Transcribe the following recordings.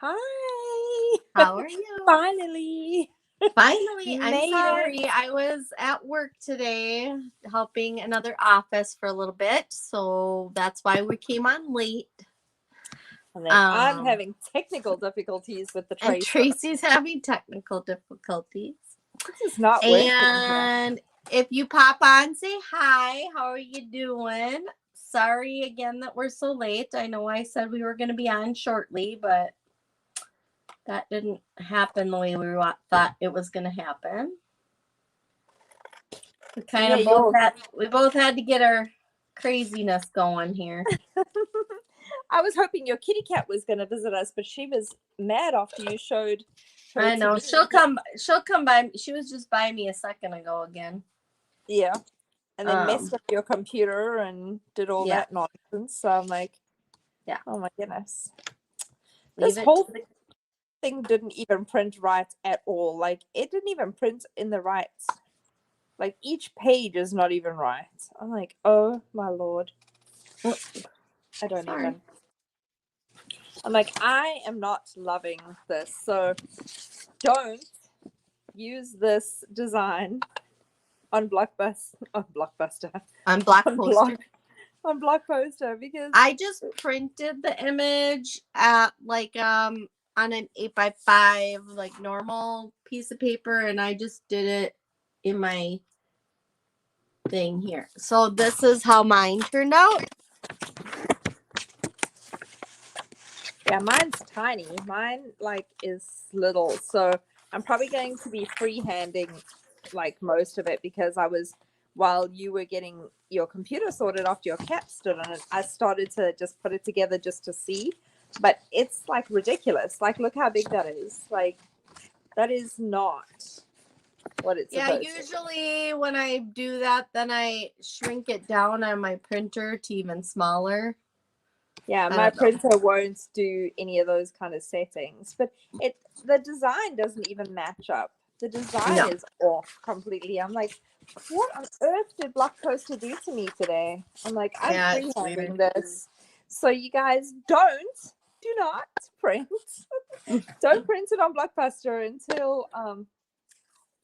Hi. How are you? Finally. Finally, I'm Made sorry. it. I was at work today helping another office for a little bit, so that's why we came on late. And then I'm having technical difficulties with the And tracer. Tracy's having technical difficulties. This is not working. And if you pop on, say hi. How are you doing? Sorry again that we're so late. I know I said we were going to be on shortly, but that didn't happen the way we thought it was going to happen. We kind of both had to get our craziness going here. I was hoping your kitty cat was going to visit us, but she was mad after you showed her. I know. She'll come by. She was just by me a second ago again. Yeah. And then messed up your computer and did all that nonsense. So I'm like, yeah. Oh my goodness. This whole thing didn't even print right at all. Like, it didn't even print in the right. Like, each page is not even right. I'm like, oh my Lord. I don't even. I'm like, I am not loving this. So don't use this design on Blockbuster. On Blockposter, because I just printed the image at like on an 8x5 like normal piece of paper, and I just did it in my thing here. So this is how mine turned out. Yeah, mine's tiny. Mine like is little, so I'm probably going to be freehanding like most of it, because while you were getting your computer sorted after your cat stood on it, I started to just put it together just to see. But it's like ridiculous. Like, look how big that is. Like, that is not what it's supposed to be. Usually when I do that, then I shrink it down on my printer to even smaller. Yeah, my printer won't do any of those kind of settings. But the design doesn't even match up. The design is off completely. I'm like, what on earth did Blockposter do to me today? I'm like, I'm freehanding this. So you guys do not print. Don't print it on Blockbuster until on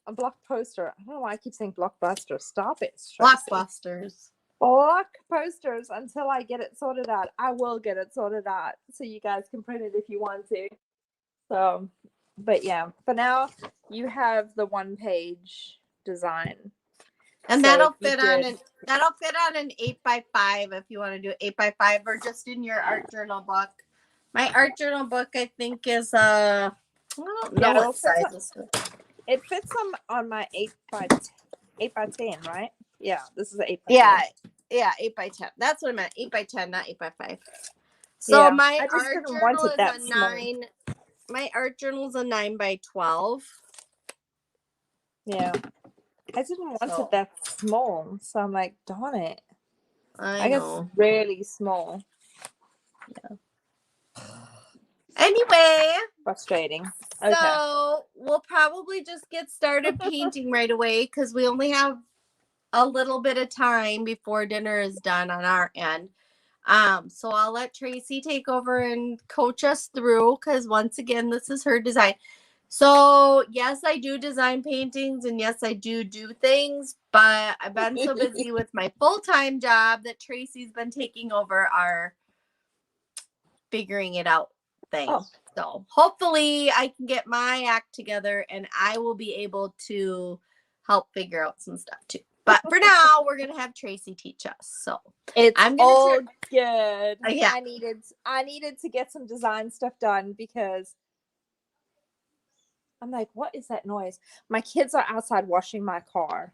Blockposter. I don't know why I keep saying Blockbuster. Stop it. Blockbusters. Blockposters until I get it sorted out. I will get it sorted out so you guys can print it if you want to. So, but yeah, for now you have the 1-page design, and so that'll fit on an 8x5 if you want to do 8x5 or just in your art journal book. My art journal book, I think, is I don't know what size. It fits on my 8x10, right? Yeah, this is an 8x10. Yeah, 8x10. That's what I meant. 8x10, not 8x5. So my art journal is a 9. My art journal is a 9x12. Yeah, I didn't want it that small, so I'm like, darn it. I guess really small. Yeah. Anyway, frustrating. So we'll probably just get started painting right away, because we only have a little bit of time before dinner is done on our end. So I'll let Tracy take over and coach us through, because once again, this is her design. So yes, I do design paintings, and yes, I do things, but I've been so busy with my full-time job that Tracy's been taking over our figuring it out thing. So hopefully I can get my act together and I will be able to help figure out some stuff too. But for now, we're going to have Tracy teach us. So I'm all good. Yeah. I needed to get some design stuff done, because I'm like, what is that noise? My kids are outside washing my car.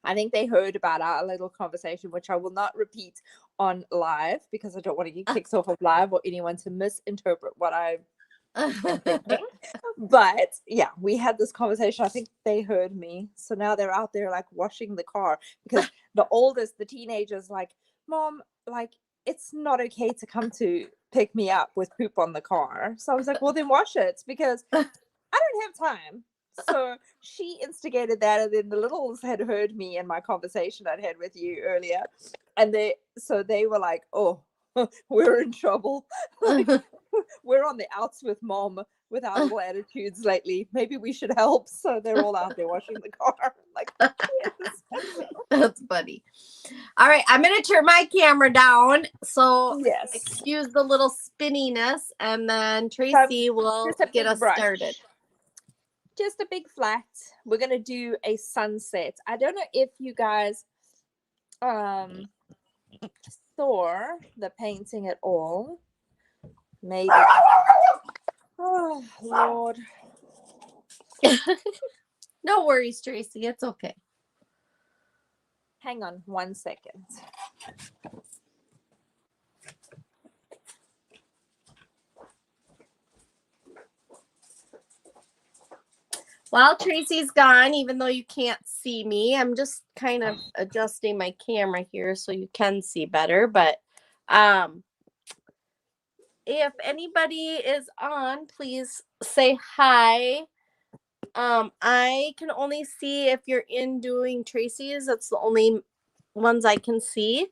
I think they heard about our little conversation, which I will not repeat on live, because I don't want to get kicked off of live or anyone to misinterpret what I'm thinking. But yeah, we had this conversation. I think they heard me. So now they're out there like washing the car, because the oldest, the teenager's like, Mom, like, it's not okay to come to pick me up with poop on the car. So I was like, well, then wash it, because I don't have time. So she instigated that, and then the littles had heard me in my conversation I'd had with you earlier, and they were like, oh, we're in trouble. Like, we're on the outs with mom with our little attitudes lately. Maybe we should help. So they're all out there washing the car. Like, yes. That's funny. All right, I'm gonna turn my camera down. So Yes. excuse the little spinniness, and then Tracy will get us started. Just a big flat. We're gonna do a sunset. I don't know if you guys saw the painting at all. Maybe. Oh Lord. No worries, Tracy. It's okay. Hang on 1 second. While Tracy's gone, even though you can't see me, I'm just kind of adjusting my camera here so you can see better. But if anybody is on, please say hi. I can only see if you're in Duo'ing Tracy's. That's the only ones I can see.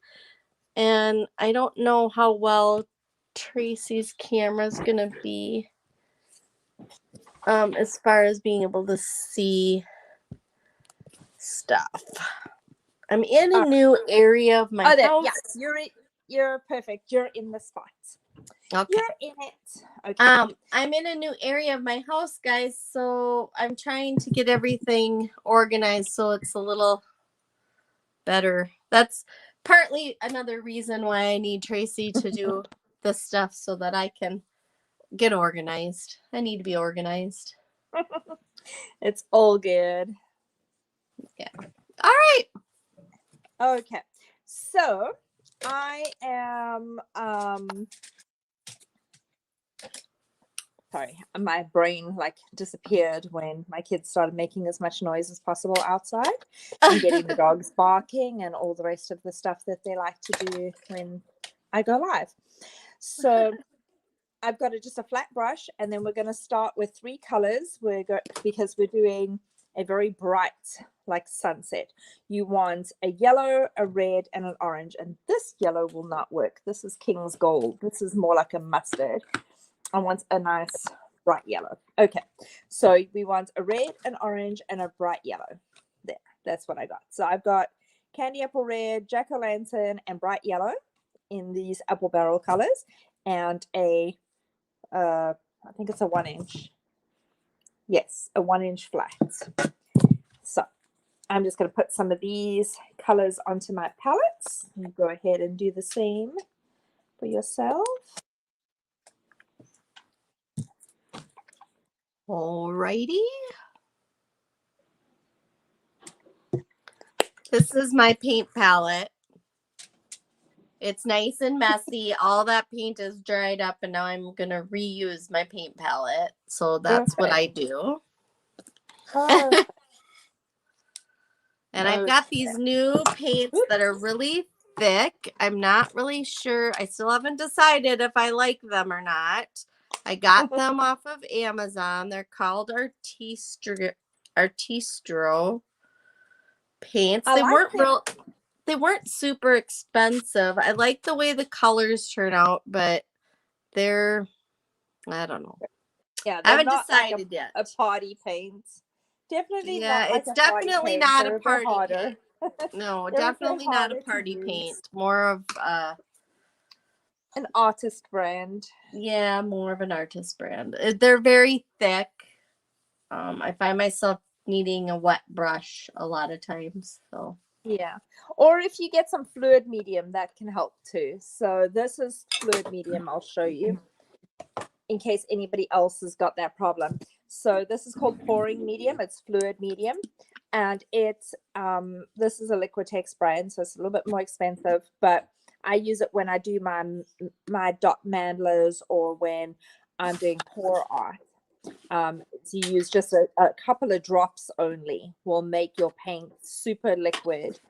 And I don't know how well Tracy's camera is going to be as far as being able to see stuff. I'm in a new area of my house. Yeah, you're perfect. You're in the spot. Okay. You're in it. Okay. I'm in a new area of my house, guys, so I'm trying to get everything organized so it's a little better. That's partly another reason why I need Tracy to do the stuff so that I can get organized. I need to be organized. It's all good. Yeah. All right. Okay. So I am sorry, my brain like disappeared when my kids started making as much noise as possible outside and getting the dogs barking and all the rest of the stuff that they like to do when I go live. So I've got just a flat brush, and then we're going to start with 3 colors. Because we're doing a very bright like sunset. You want a yellow, a red, and an orange. And this yellow will not work. This is King's Gold. This is more like a mustard. I want a nice bright yellow. Okay, so we want a red, an orange, and a bright yellow. There, that's what I got. So I've got candy apple red, jack-o'-lantern, and bright yellow in these apple barrel colors, and a I think it's a 1 inch. Yes, a 1 inch flat. So I'm just going to put some of these colors onto my palettes. You go ahead and do the same for yourself. Alrighty. This is my paint palette. It's nice and messy. All that paint is dried up, and now I'm going to reuse my paint palette. So that's what I do. Oh. And I've got these new paints that are really thick. I'm not really sure. I still haven't decided if I like them or not. I got them off of Amazon. They're called Artistro paints. They weren't super expensive. I like the way the colors turn out, but I don't know. Yeah, I haven't decided yet. A party paint. Definitely not. Yeah, it's definitely not a party paint. No, definitely not a party paint. More of an artist brand. Yeah, more of an artist brand. They're very thick. I find myself needing a wet brush a lot of times. So yeah, or if you get some fluid medium, that can help too. So this is fluid medium. I'll show you in case anybody else has got that problem. So this is called pouring medium. It's fluid medium, and it's this is a Liquitex brand, so it's a little bit more expensive, but I use it when I do my dot mandlas or when I'm doing pour art. To use just a couple of drops only will make your paint super liquid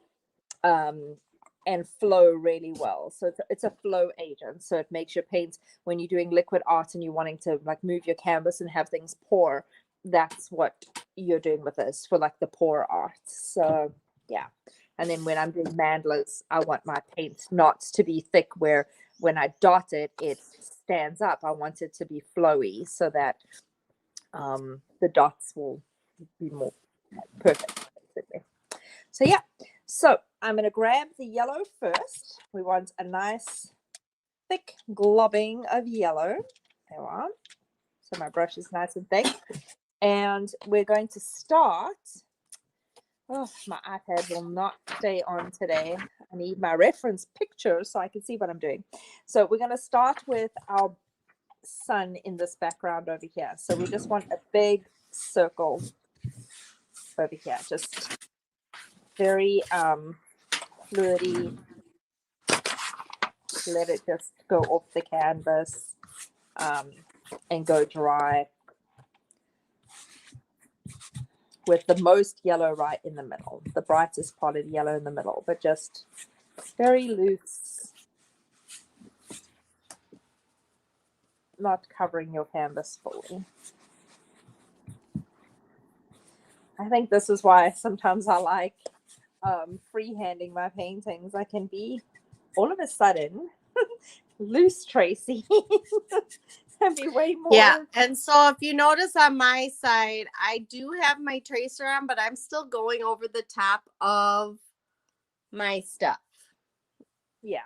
and flow really well. So it's a flow agent. So it makes your paint, when you're doing liquid art and you're wanting to like move your canvas and have things pour, that's what you're doing with this for like the pour art. So yeah. And then when I'm doing mandlas, I want my paint not to be thick where when I dot it, it stands up, I want it to be flowy so that the dots will be more perfect, basically. So yeah, so I'm going to grab the yellow first. We want a nice thick globbing of yellow. There we are. So my brush is nice and thick. And we're going to start. Oh, my iPad will not stay on today. I need my reference picture so I can see what I'm doing. So we're going to start with our sun in this background over here. So we just want a big circle over here. Just very fluidy. Let it just go off the canvas and go dry with the most yellow right in the middle, the brightest part of yellow in the middle, but just very loose, not covering your canvas fully. I think this is why sometimes I like freehanding my paintings. I can be all of a sudden loose Tracy and be way more. Yeah, and so if you notice on my side, I do have my tracer on, but I'm still going over the top of my stuff. Yeah,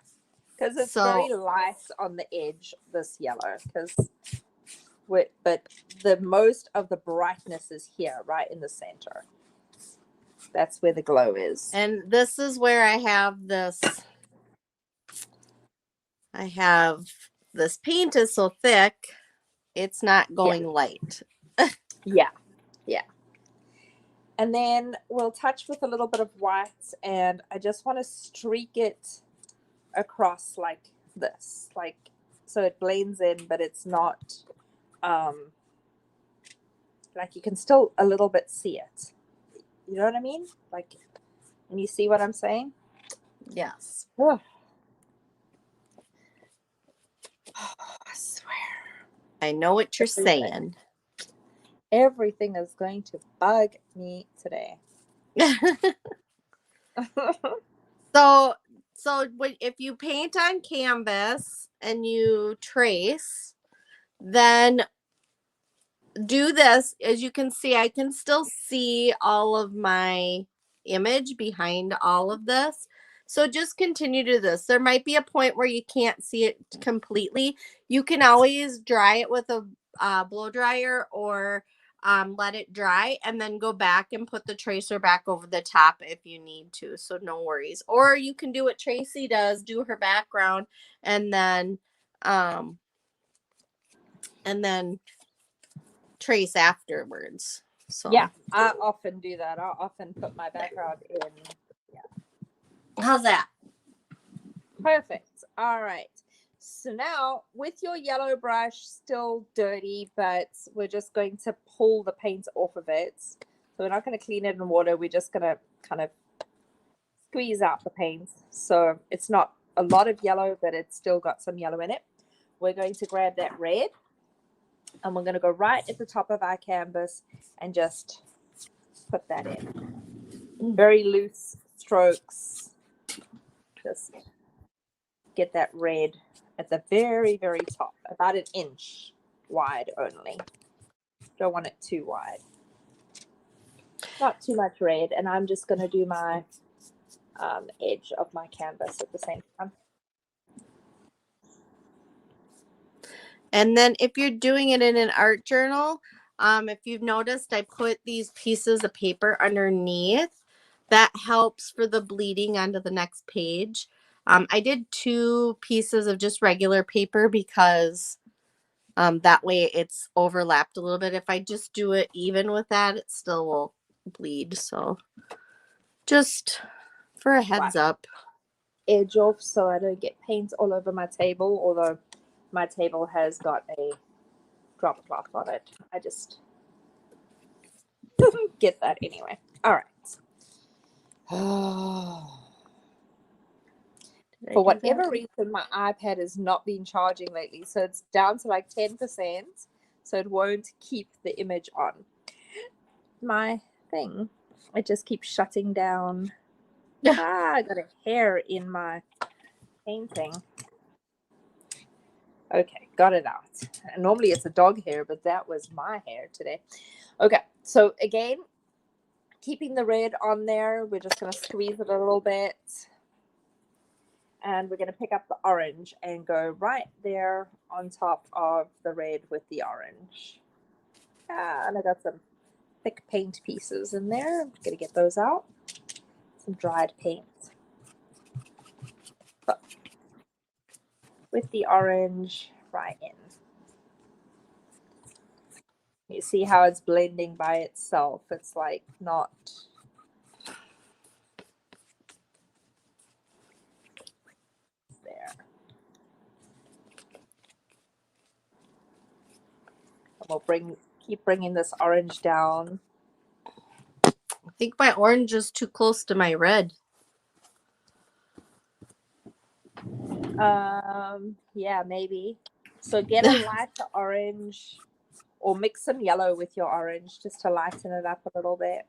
because it's very light on the edge, this yellow, but the most of the brightness is here, right in the center. That's where the glow is. And this is where I have this. I have this paint is so thick, it's not going light. Yeah. And then we'll touch with a little bit of white, and I just want to streak it across like this, like so it blends in, but it's not like you can still a little bit see it. You know what I mean? Like, and you see what I'm saying? Yes. Oh. I swear. I know what you're saying. Everything is going to bug me today. So if you paint on canvas and you trace, then do this. As you can see, I can still see all of my image behind all of this. So just continue to do this. There might be a point where you can't see it completely. You can always dry it with a blow dryer or let it dry and then go back and put the tracer back over the top if you need to. So no worries. Or you can do what Tracy does, do her background and then trace afterwards. So yeah, I often do that. I'll often put my background in. Yeah. How's that? Perfect. All right. So now with your yellow brush, still dirty, but we're just going to pull the paint off of it. So we're not going to clean it in water. We're just going to kind of squeeze out the paint. So it's not a lot of yellow, but it's still got some yellow in it. We're going to grab that red and we're going to go right at the top of our canvas and just put that in. Very loose strokes. Just get that red at the very, very top, about an inch wide only. Don't want it too wide. Not too much red. And I'm just going to do my edge of my canvas at the same time. And then if you're doing it in an art journal, if you've noticed, I put these pieces of paper underneath. That helps for the bleeding onto the next page. I did 2 pieces of just regular paper because that way it's overlapped a little bit. If I just do it even with that, it still will bleed. So just for a heads up. Edge off so I don't get paint all over my table, although my table has got a drop cloth on it. I just get that anyway. All right. For whatever reason, my iPad has not been charging lately, so it's down to like 10%, so it won't keep the image on. My thing, it just keeps shutting down. I got a hair in my painting. Okay, got it out. And normally it's a dog hair, but that was my hair today. Okay, so again, keeping the red on there, we're just going to squeeze it a little bit. And we're going to pick up the orange and go right there on top of the red with the orange. And I got some thick paint pieces in there. I'm going to get those out. Some dried paint. So, with the orange right in. You see how it's blending by itself. It's like not... there. And we'll keep bringing this orange down. I think my orange is too close to my red. Yeah, maybe. So get a lighter orange, or mix some yellow with your orange just to lighten it up a little bit.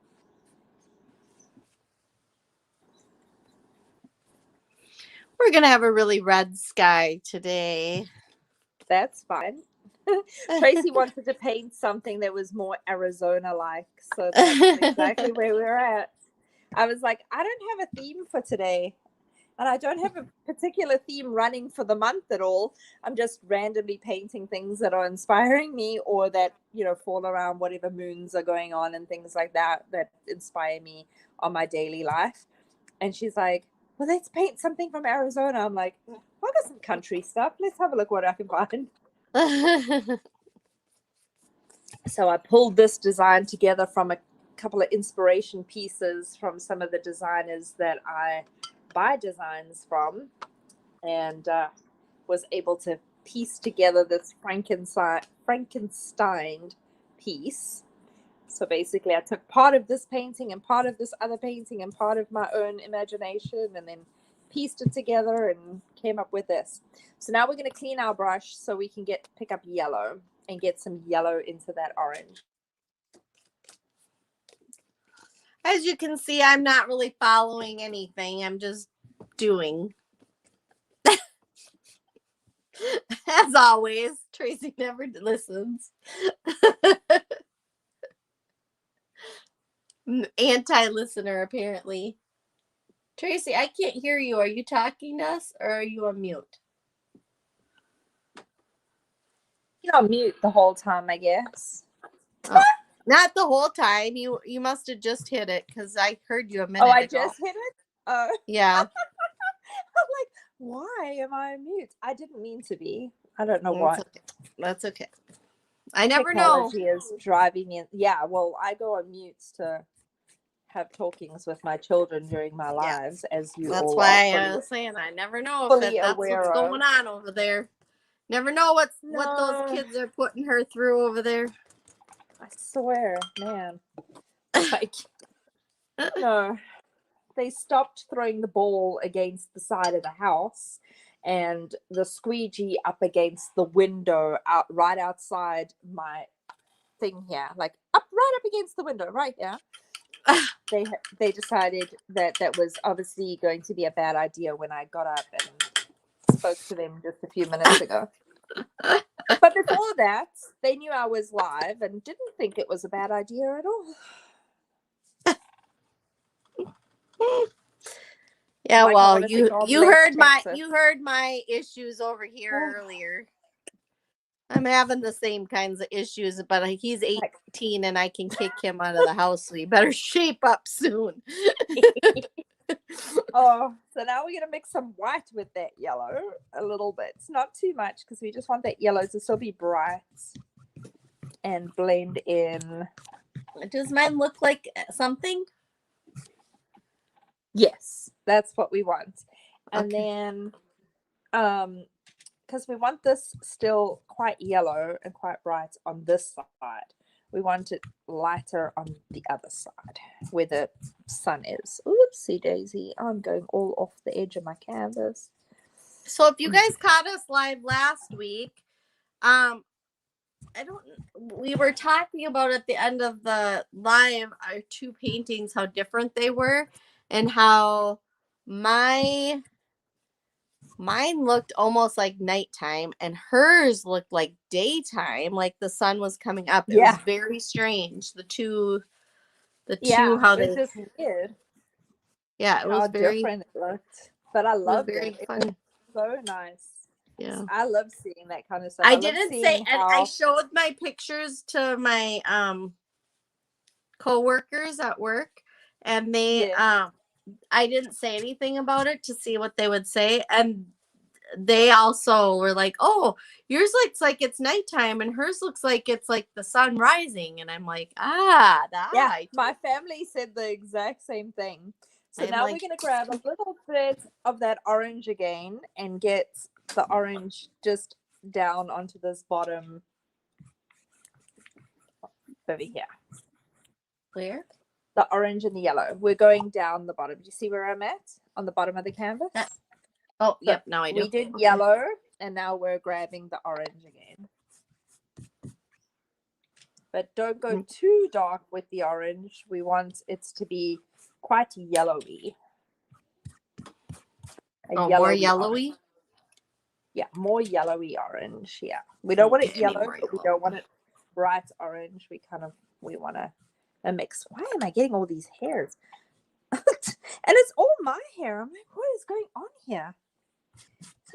We're going to have a really red sky today. That's fine. Tracy wanted to paint something that was more Arizona-like, so that's exactly where we're at. I was like, I don't have a theme for today, and I don't have a particular theme running for the month at all. I'm just randomly painting things that are inspiring me, or that, you know, fall around whatever moons are going on and things like that inspire me on my daily life. And she's like, well, let's paint something from Arizona. I'm like, I got some country stuff. Let's have a look what I can find. So I pulled this design together from a couple of inspiration pieces from some of the designers that I buy designs from, and was able to piece together this Frankenstein piece. So basically I took part of this painting and part of this other painting and part of my own imagination, and then pieced it together and came up with this. So now we're going to clean our brush so we can pick up yellow and get some yellow into that orange. As you can see, I'm not really following anything. I'm just doing. As always, Tracy never listens. Anti-listener, apparently. Tracy, I can't hear you. Are you talking to us, or are you on mute? You're on mute the whole time, I guess. Oh, not the whole time. You must have just hit it, because I heard you a minute ago. Oh, I just hit it? Yeah. I'm like, why am I on mute? I didn't mean to be. I don't know why. Okay. That's okay. I never know. Technology is driving me. Yeah, well, I go on mute to have talkings with my children during my lives, as you That's all why are I was saying I never know fully if that's aware what's of. going on over there. Never know what No. those kids are putting her through over there. I swear, man. Like, no. They stopped throwing the ball against the side of the house and the squeegee up against the window right outside my thing here, like right up against the window right here. They decided that was obviously going to be a bad idea when I got up and spoke to them just a few minutes ago. But before that, they knew I was live and didn't think it was a bad idea at all. Yeah, like, well, you heard my issues over here earlier. I'm having the same kinds of issues, but he's 18 and I can kick him out of the house, so you better shape up soon. Oh, so now we're gonna mix some white with that yellow a little bit. It's not too much, because we just want that yellow to still be bright and blend in. Does mine look like something? Yes, that's what we want. And then because we want this still quite yellow and quite bright on this side, we want it lighter on the other side where the sun is. Oopsie daisy, I'm going all off the edge of my canvas. So if you guys caught us live last week, we were talking about at the end of the live our two paintings, how different they were, and how my mine looked almost like nighttime and hers looked like daytime, like the sun was coming up. It was Yeah. very strange. The two Yeah, how it was they just weird yeah, it how was very different it looked. But I loved very it. It was funny. so nice. Yeah. I love seeing that kind of stuff. I I love didn't say, seeing and I how showed my pictures to my coworkers at work, and they yeah. I didn't say anything about it to see what they would say, and they also were like, "Oh, yours looks like it's nighttime, and hers looks like it's like the sun rising." And I'm like, Yeah, I my family said the exact same thing. So I'm now like, we're going to grab a little bit of that orange again and get the orange just down onto this bottom over here. where? The orange and the yellow. We're going down the bottom. Do you see where I'm at? On the bottom of the canvas? Oh, So yep, now I do. we did Okay. yellow, and now we're grabbing the orange again. But don't go too dark with the orange. We want it to be quite yellowy. More yellowy? Orange. Yeah, more yellowy orange. Yeah. We don't want it yellow, but we don't want it bright orange. We want a mix. Why am I getting all these hairs? And it's all my hair. I'm like, what is going on here?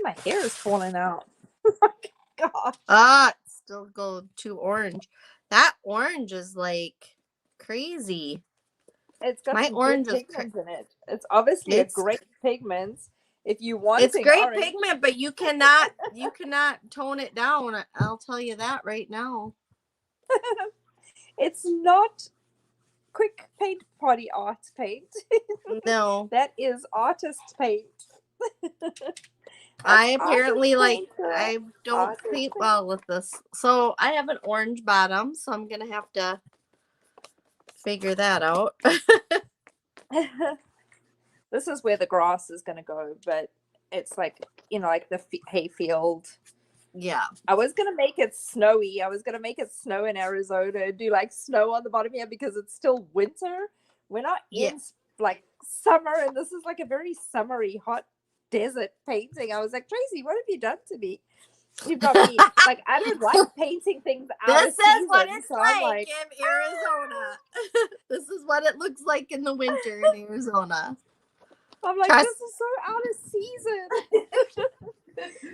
My hair is falling out. Oh my gosh. It's still go too orange. That orange is like crazy. It's got my some orange good pigment in it. It's obviously a great pigment. If you want it's great orange, pigment, but you cannot tone it down. I'll tell you that right now. It's not quick paint party art paint. No. That is artist paint. I apparently I don't paint well with this. So I have an orange bottom, so I'm gonna have to figure that out. This is where the grass is gonna go, but it's like, like the hay field. Yeah. I was gonna make it snowy. I was gonna make it snow in Arizona, do like snow on the bottom here because it's still winter. We're not in like summer, and this is like a very summery, hot desert painting. I was like, Tracy, what have you done to me? You've got me like, I don't like painting things out this of season. Is what it's so like in Arizona. This is what it looks like in the winter in Arizona. I'm like, this is so out of season.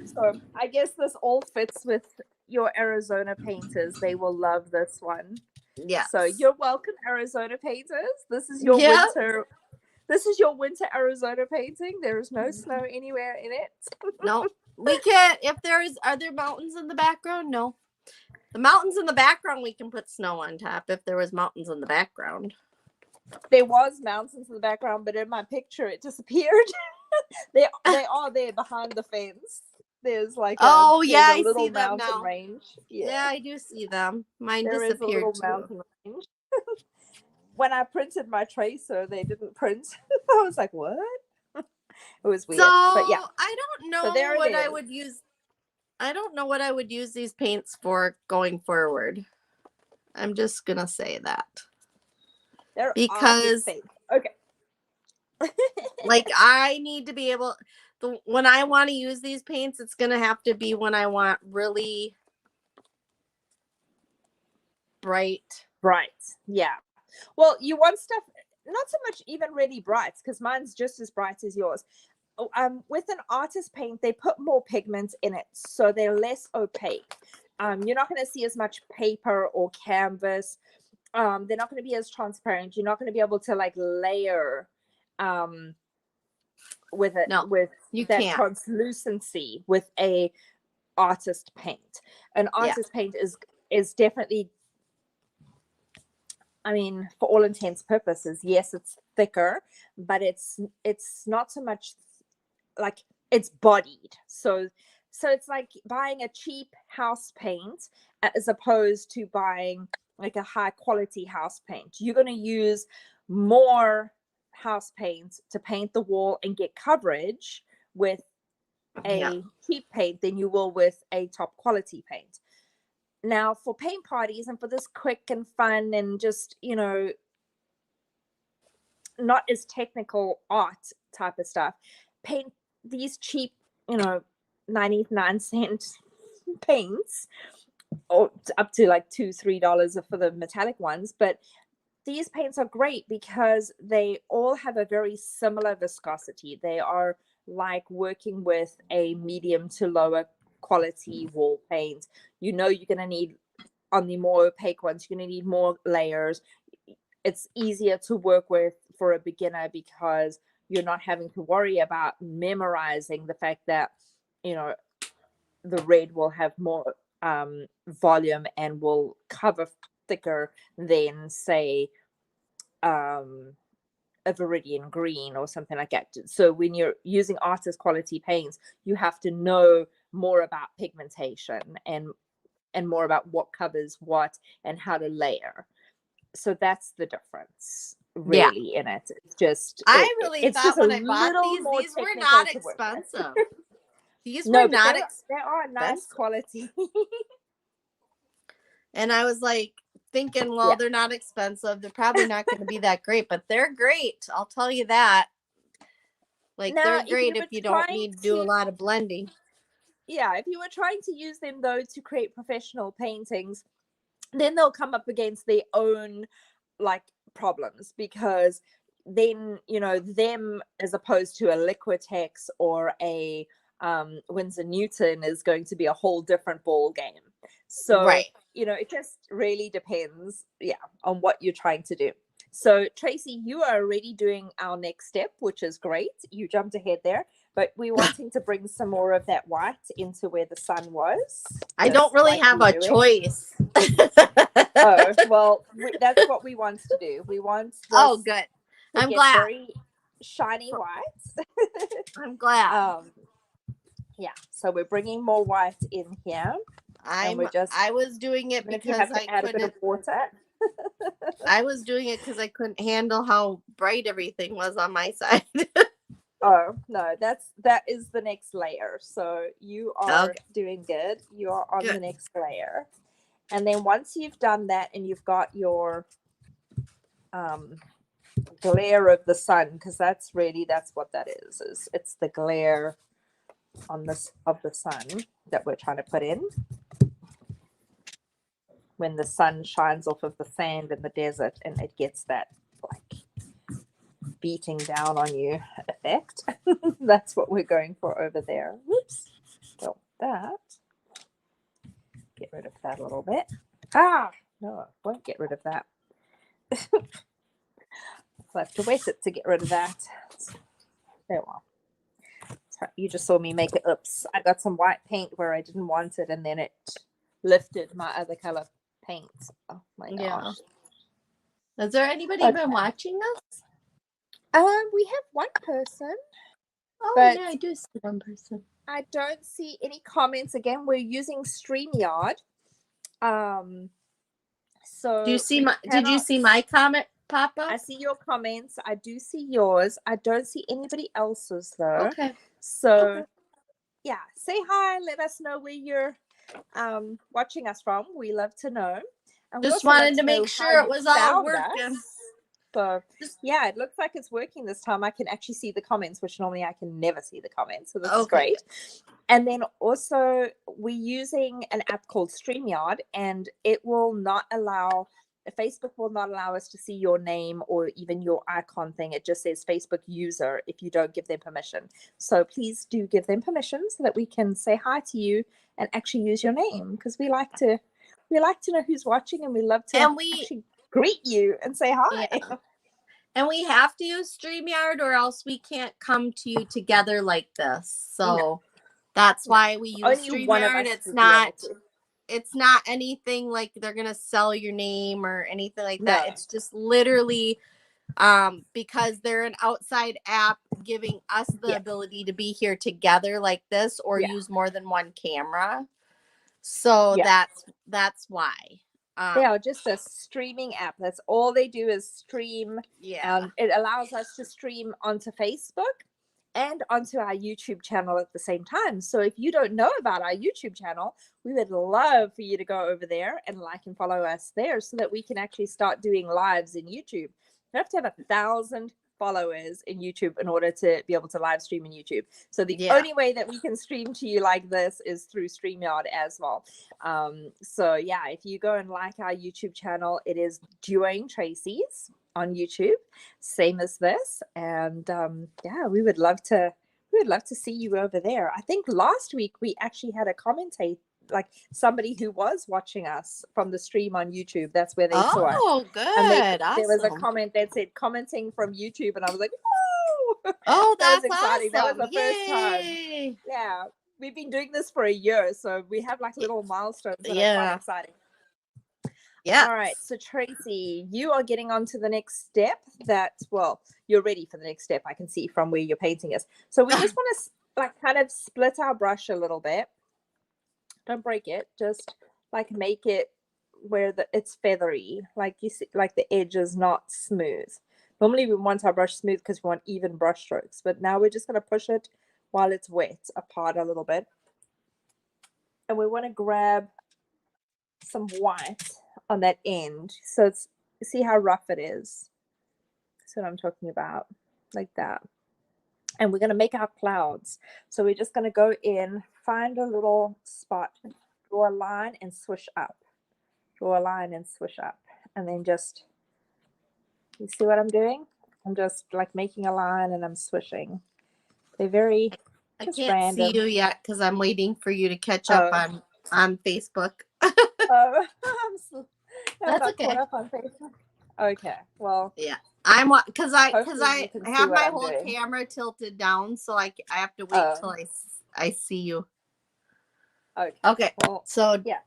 So I guess this all fits with your Arizona painters. They will love this one. Yeah. So you're welcome, Arizona painters. This is your winter. This is your winter Arizona painting. There is no snow anywhere in it. No, we can't. If are there mountains in the background? No. The mountains in the background, we can put snow on top if there was mountains in the background. There was mountains in the background, but in my picture, it disappeared. they are there behind the fence. There's like a little mountain range. Yeah, I do see them. Mine there disappeared is a little too. mountain range. When I printed my tracer, they didn't print. I was like, what? It was weird. So, but yeah, I don't know what I would use. I don't know what I would use these paints for going forward. I'm just gonna say that. Because okay. Like I need to be able when I want to use these paints, it's gonna have to be when I want really bright. Yeah. Well, you want stuff not so much even really bright, because mine's just as bright as yours. With an artist paint, they put more pigments in it, so they're less opaque. You're not going to see as much paper or canvas. They're not going to be as transparent. You're not going to be able to like layer with it with that translucency with a artist paint. An artist paint is definitely, I mean, for all intents purposes, yes, it's thicker, but it's not so much like it's bodied. So it's like buying a cheap house paint as opposed to buying like a high quality house paint. You're going to use more house paint to paint the wall and get coverage with a cheap paint than you will with a top quality paint. Now, for paint parties and for this quick and fun and just, not as technical art type of stuff, paint these cheap 99-cent paints, or up to like $2-3 for the metallic ones. But these paints are great because they all have a very similar viscosity. They are like working with a medium to lower quality wall paint. You're going to need, on the more opaque ones, you're going to need more layers. It's easier to work with for a beginner because you're not having to worry about memorizing the fact that, the red will have more volume and will cover thicker than, say, a Viridian green or something like that. So when you're using artist quality paints, you have to know more about pigmentation and more about what covers what and how to layer. So that's the difference really in it. It's just I really it's thought just when a I bought little these were not expensive. These were not expensive. They are nice quality. And I was like thinking, well, they're not expensive. They're probably not going to be that great, but they're great. I'll tell you that. Like, now, they're great if you don't need to do a lot of blending. Yeah, if you were trying to use them, though, to create professional paintings, then they'll come up against their own, like, problems, because then, them as opposed to a Liquitex or a Winsor Newton is going to be a whole different ball game. So, it just really depends, on what you're trying to do. So, Tracy, you are already doing our next step, which is great. You jumped ahead there, but we're wanting to bring some more of that white into where the sun was. I don't really have a choice. Oh, well, that's what we want to do. We want this good. I'm glad. Very shiny white. I'm glad. So we're bringing more white in here. I was doing it because I add a bit of water. I was doing it because I couldn't handle how bright everything was on my side. Oh no, that is the next layer. So you are doing good. You are on the next layer, and then once you've done that and you've got your glare of the sun, because that's what that is it's the glare on this of the sun that we're trying to put in. When the sun shines off of the sand in the desert and it gets that like beating down on you effect. That's what we're going for over there. Whoops. So that. Get rid of that a little bit. No, I won't get rid of that. I'll have to wet it to get rid of that. There we are. You just saw me make it. Oops. I got some white paint where I didn't want it, and then it lifted my other color paint. Oh my gosh. Has there anybody been watching us? We have one person. Oh, yeah, I do see one person. I don't see any comments. Again, we're using StreamYard. So did you see my comment pop up? I see your comments. I do see yours. I don't see anybody else's though. Okay. So say hi. Let us know where you're watching us from. We love to know. And just wanted to make sure it was all working. So it looks like it's working this time. I can actually see the comments, which normally I can never see the comments. So this is great. And then also we're using an app called StreamYard, and it will not allow, Facebook will not allow us to see your name or even your icon thing. It just says Facebook user if you don't give them permission. So please do give them permission so that we can say hi to you and actually use your name, because we like to know who's watching, and we love to actually greet you and say hi. Yeah. And we have to use StreamYard or else we can't come to you together like this. So that's why we use StreamYard. It's not anything like they're going to sell your name or anything like that. It's just literally because they're an outside app giving us the ability to be here together like this, or use more than one camera. So that's why. They are just a streaming app. That's all they do is stream. It allows us to stream onto Facebook and onto our YouTube channel at the same time. So if you don't know about our YouTube channel, we would love for you to go over there and like and follow us there so that we can actually start doing lives in YouTube. You have to have 1,000 followers in YouTube in order to be able to live stream in YouTube. So the Yeah. only way that we can stream to you like this is through StreamYard as well. So yeah, if you go and like our YouTube channel, it is Duo'ing Tracy's on YouTube, same as this. And yeah, we would love to see you over there. I think last week we actually had a commentate, like somebody who was watching us from the stream on YouTube. That's where they saw us. Oh, good. And Awesome. there was a comment that said commenting from YouTube, and I was like, "Woo!" Oh, That that's was exciting. That was awesome. the first time. Yay. Yeah, we've been doing this for a year, so we have like little milestones that are quite exciting. Yeah. All right, so Tracy, you are getting on to the next step. Well, you're ready for the next step. I can see from where your painting is. So we just want to like kind of split our brush a little bit. Don't break it. Just like make it where it's feathery. Like you see, like the edge is not smooth. Normally we want our brush smooth because we want even brush strokes, but now we're just going to push it while it's wet apart a little bit. And we want to grab some white on that end. So it's, see how rough it is? That's what I'm talking about, like that. And we're going to make our clouds. So we're just going to go in, find a little spot, draw a line and swish up. Draw a line and swish up. And then just, you see what I'm doing? I'm just like making a line and I'm swishing. They're very I just can't random. see you yet because I'm waiting for you to catch up on Facebook. Oh, I'm That's not okay. caught up on Facebook. Okay, well, Yeah, I'm because I hopefully you can see have what my I'm whole doing. camera tilted down, so I have to wait till I see you. Okay. Well, So yeah,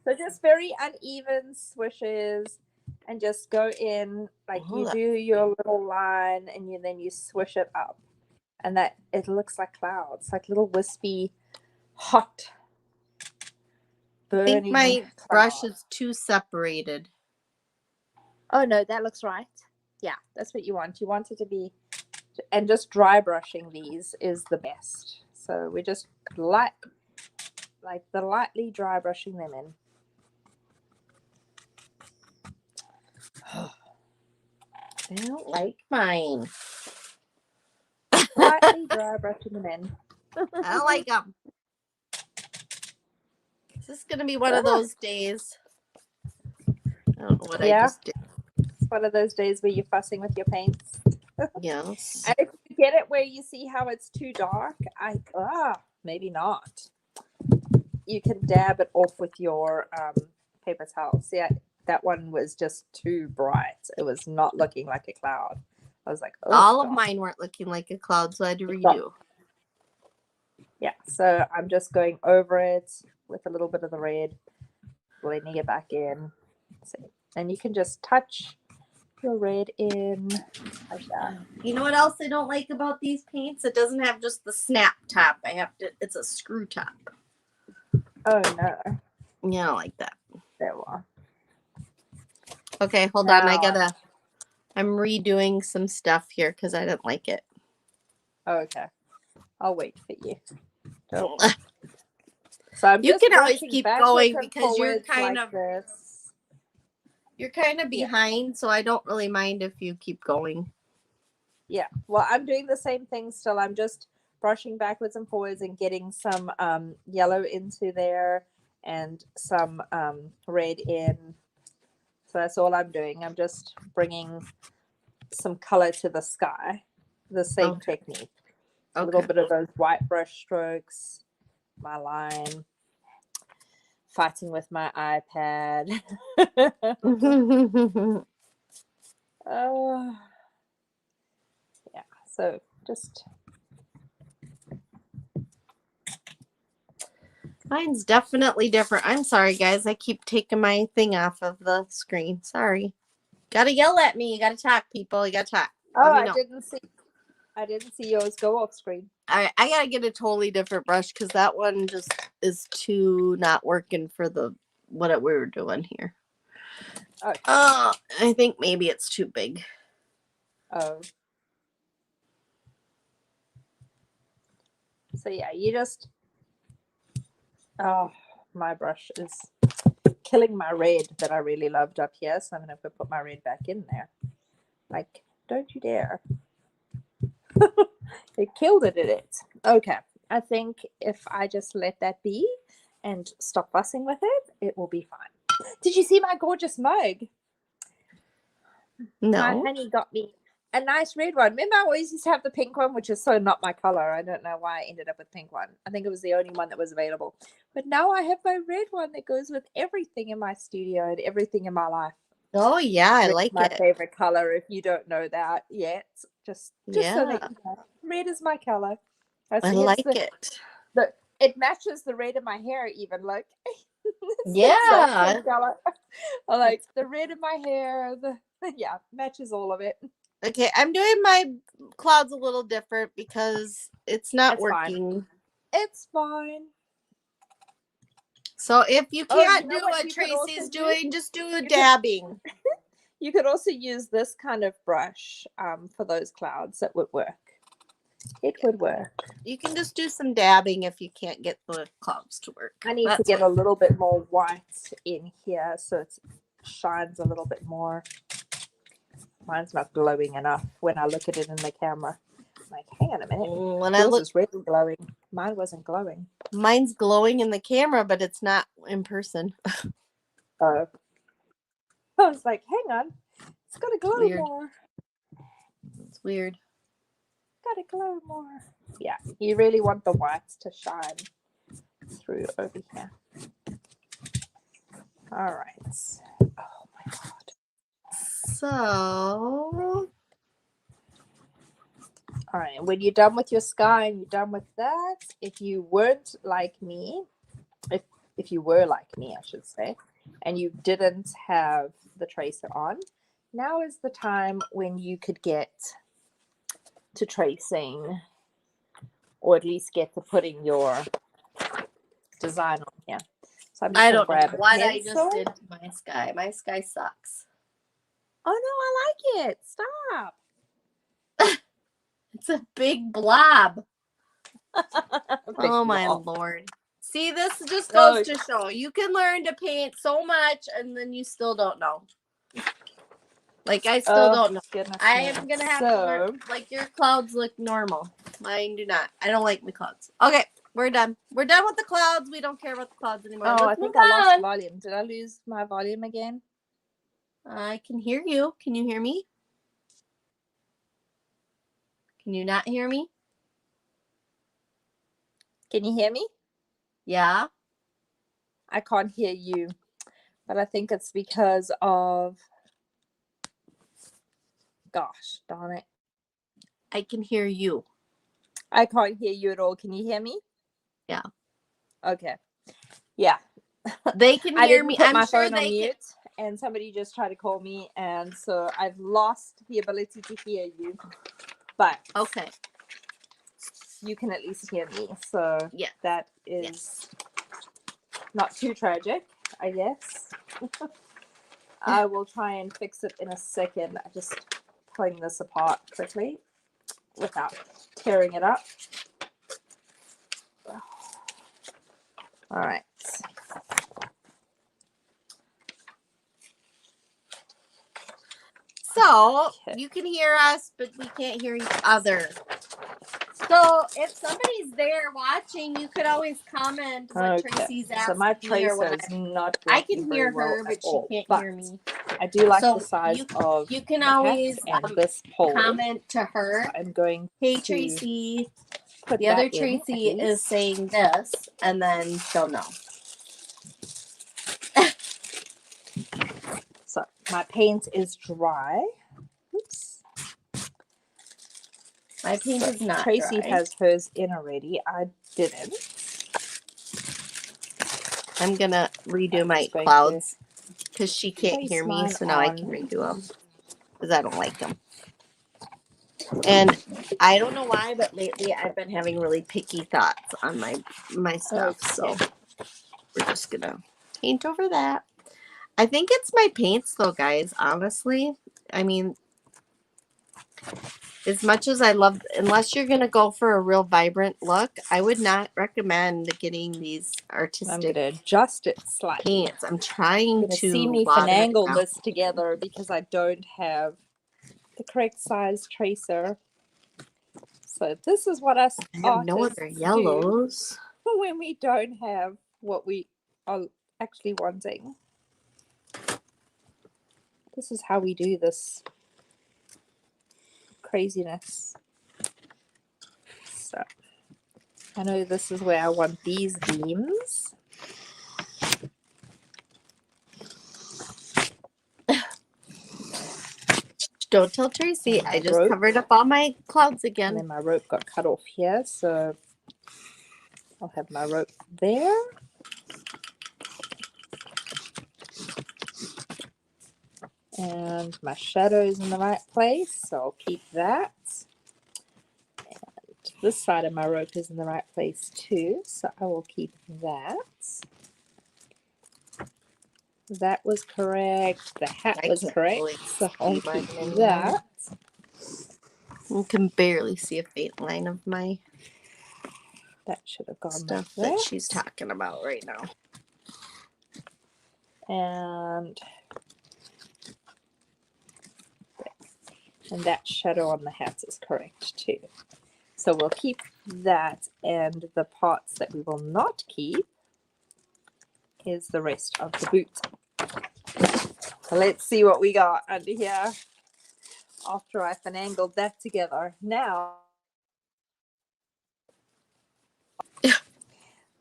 so just very uneven swishes, and just go in like you do your little line, and then you swish it up, and that it looks like clouds, like little wispy, hot, burning. I think my clouds. brush is too separated. Oh no, that looks right. Yeah, that's what you want. You want it to be, and just dry brushing these is the best. So we're just lightly dry brushing them in. I don't like mine. Lightly dry brushing them in. I don't like them. Is this gonna be one of those days? I don't know what I just did. It's one of those days where you're fussing with your paints. Yes. And if you get it where you see how it's too dark, maybe not. You can dab it off with your paper towel. See, that one was just too bright. It was not looking like a cloud. I was like, oh, all of mine weren't looking like a cloud, so I had to redo. Yeah, so I'm just going over it with a little bit of the red, blending it back in. See, and you can just touch your red in like that. You know what else I don't like about these paints? It doesn't have just the snap top. It's a screw top. Oh no. Yeah, I don't like that. There we are. Okay, hold on. I'm redoing some stuff here because I didn't like it. Okay. I'll wait for you. So I'm you just can always keep going because you're kind like of this. You're kind of behind, so I don't really mind if you keep going. Yeah. Well, I'm doing the same thing still. I'm just brushing backwards and forwards and getting some yellow into there and some red in. So that's all I'm doing. I'm just bringing some color to the sky. The same technique. A little bit of those white brush strokes, my line, fighting with my iPad. Oh, yeah. So just. Mine's definitely different. I'm sorry, guys. I keep taking my thing off of the screen. Sorry. Gotta yell at me. You gotta talk, people. You gotta talk. Oh, I didn't see yours go off screen. I gotta get a totally different brush because that one just is too not working for what we were doing here. Okay. I think maybe it's too big. Oh. So yeah, you just. Oh, my brush is killing my red that I really loved up here. So I'm going to put my red back in there. Like, don't you dare. It killed it at it. Okay. I think if I just let that be and stop fussing with it, it will be fine. Did you see my gorgeous mug? My No. honey got me a nice red one. Remember, I always used to have the pink one, which is so not my color. I don't know why I ended up with pink one. I think it was the only one that was available. But now I have my red one that goes with everything in my studio and everything in my life. Oh yeah, I Red's like my it. favorite color. If you don't know that yet, just so Yeah, that you know, red is my color. I like it. It matches the red in my hair. Even look, it's the Yeah. exact same color. I like the red in my hair. Yeah, matches all of it. Okay, I'm doing my clouds a little different because it's not It's fine. working. It's fine. So if you Oh, you can't know do what what you could also Tracy's do? doing, just do a could- dabbing. You could also use this kind of brush for those clouds. That would work. It would work. You can just do some dabbing if you can't get the clouds to work. I need to get a little bit more white in here so it shines a little bit more. Mine's not glowing enough when I look at it in the camera. I'm like, hang on a minute. When I Yours look, is really glowing. Mine wasn't glowing. mine's glowing in the camera, but it's not in person. Oh. I was like, hang on. It's got to glow Weird. more. It's weird. Got to glow more. Yeah, you really want the whites to shine through over here. All right. Oh my God. So, All right. When you're done with your sky and you're done with that, if you weren't like me, if you were like me, I should say, and you didn't have the tracer on, now is the time when you could get to tracing, or at least get to putting your design on here. So I'm just I gonna don't know grab a what I pencil. just did to my sky. My sky sucks. Oh no, I like it. Stop. It's a big blob. Big Oh my blob. Lord. See, this just Oh. goes to show you can learn to paint so much and then you still don't know. Like, I still don't know. Goodness I me. am going to have to learn. Like, your clouds look normal. Mine do not. I don't like my clouds. Okay, we're done. We're done with the clouds. We don't care about the clouds anymore. Oh, Let's I think move I lost on. volume. Did I lose my volume again? I can hear you. Can you hear me? Can you not hear me? Can you hear me? Yeah. I can't hear you, but I think it's because of, gosh, darn it. I can hear you. I can't hear you at all. Can you hear me? Yeah. Okay. Yeah. They can I hear didn't me. put I'm my sure phone on they mute, and somebody just tried to call me, and so I've lost the ability to hear you. But okay. You can at least hear me, so yeah, that is not too tragic, I guess. I will try and fix it in a second. I'm just pulling this apart quickly without tearing it up. All right. So you can hear us, but we can't hear each other. So if somebody's there watching, you could always comment what Tracy's asking. So my tracer is not. I can hear her, but she can't hear me. I do like the size of. You can always this pole. comment to her. So I'm going. Hey Tracy. Put the other Tracy is saying this, and then she'll know. So my paint is dry. Oops. My paint is not Tracy dry. has hers in already. I didn't. I'm going to redo my clouds because she can't hear me, so now I can redo them because I don't like them. And I don't know why, but lately I've been having really picky thoughts on my stuff, so we're just going to paint over that. I think it's my paints, though, guys, honestly. I mean, as much as I love, unless you're going to go for a real vibrant look, I would not recommend getting these artistic I'm going to adjust it slightly. paints. I'm trying to see me finagle this together because I don't have the correct size tracer. So this is what us I have no artists other do yellows. when we don't have what we are actually wanting. This is how we do this craziness. So I know this is where I want these beams. Don't tell Tracy. And my I just rope. covered up all my clouds And again. then my rope got cut off here, so I'll have my rope there. And my shadow is in the right place, so I'll keep that. And this side of my rope is in the right place too, so I will keep that. That was correct. The hat I was can't correct, really so I'll see mine keep anymore. that. You can barely see a faint line of my That should have gone stuff like that that. she's talking about right now. And that shadow on the hat is correct too. So we'll keep that, and the parts that we will not keep is the rest of the boot. So let's see what we got under here after I finagled that together. Now,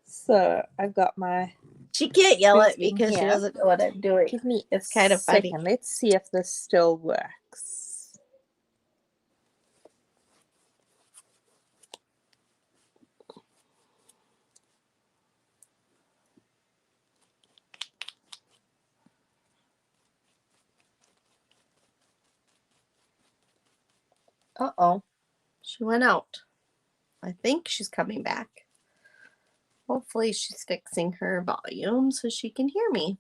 so I've got my... She can't yell boot at me in because she here. doesn't know what I'm doing. Give me It's a kind of funny. second. Let's see if this still works. Uh-oh. She went out. I think she's coming back. Hopefully she's fixing her volume so she can hear me.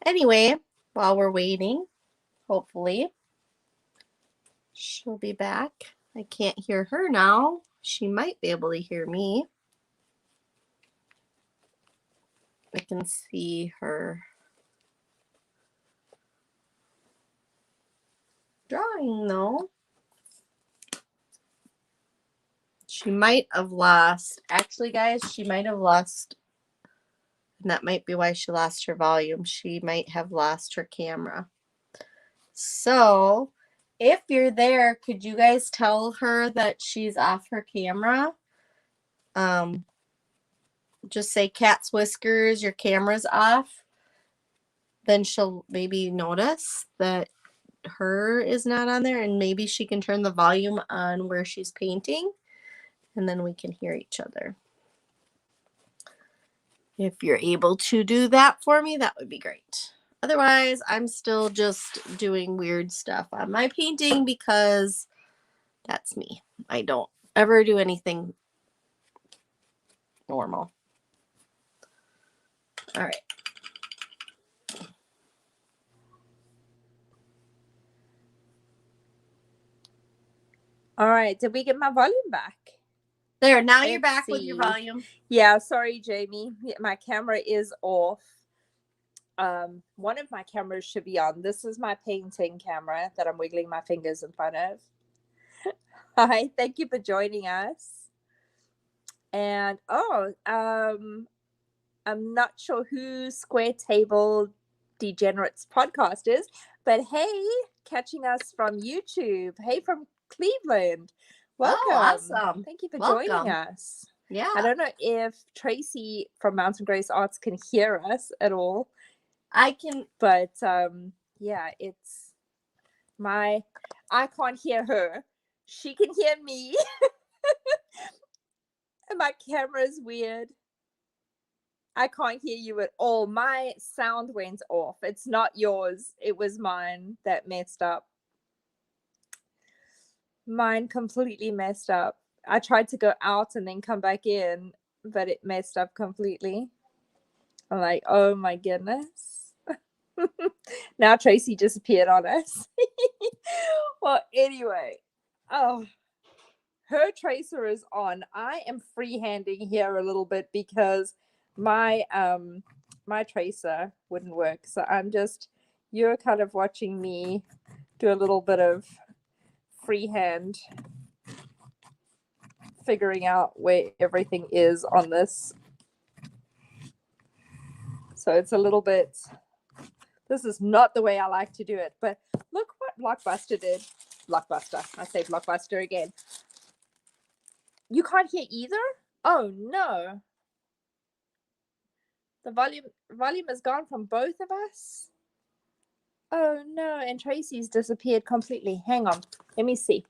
Anyway, while we're waiting, hopefully she'll be back. I can't hear her now. She might be able to hear me. I can see her drawing though. She might have lost, actually guys, she might have lost, and that might be why she lost her volume. She might have lost her camera. So if you're there, could you guys tell her that she's off her camera? Just say Cat's Whiskers, your camera's off. Then she'll maybe notice that her is not on there, and maybe she can turn the volume on where she's painting, and then we can hear each other. If you're able to do that for me, that would be great. Otherwise, I'm still just doing weird stuff on my painting because that's me. I don't ever do anything normal. All right. All right, did we get my volume back? There, now you're back with your volume. Yeah, sorry, Jamie. My camera is off. One of my cameras should be on. This is my painting camera that I'm wiggling my fingers in front of. Hi, thank you for joining us. And I'm not sure who Square Table Degenerates podcast is, but hey, catching us from YouTube. Hey, from Cleveland. Welcome. Oh, awesome. Thank you for joining us. Yeah. I don't know if Tracy from Mountain Grace Arts can hear us at all. I can. But yeah, I can't hear her. She can hear me. And my camera's weird. I can't hear you at all. My sound went off. It's not yours. It was mine that messed up. Mine completely messed up. I tried to go out and then come back in, but it messed up completely. I'm like, oh my goodness. Now Tracy disappeared on us. Well, anyway. Oh, her tracer is on. I am freehanding here a little bit because my my tracer wouldn't work. So you're kind of watching me do a little bit of freehand figuring out where everything is on this. So it's a little bit, this is not the way I like to do it, but look what Blockbuster did. Blockbuster, I say Blockbuster again. You can't hear either? Oh no. The volume is gone from both of us. Oh no, and Tracy's disappeared completely. Hang on, let me see.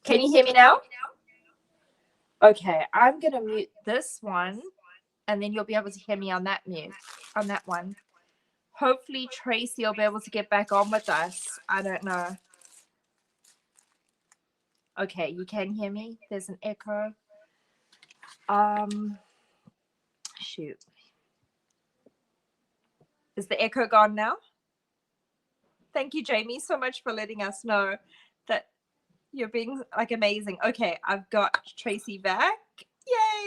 Can you hear me now? Okay, I'm gonna mute this one, and then you'll be able to hear me on that one. Hopefully Tracy will be able to get back on with us. I don't know. Okay, you can hear me. There's an echo. Shoot. Is the echo gone now? Thank you, Jamie, so much for letting us know that you're being like amazing. Okay, I've got Tracy back.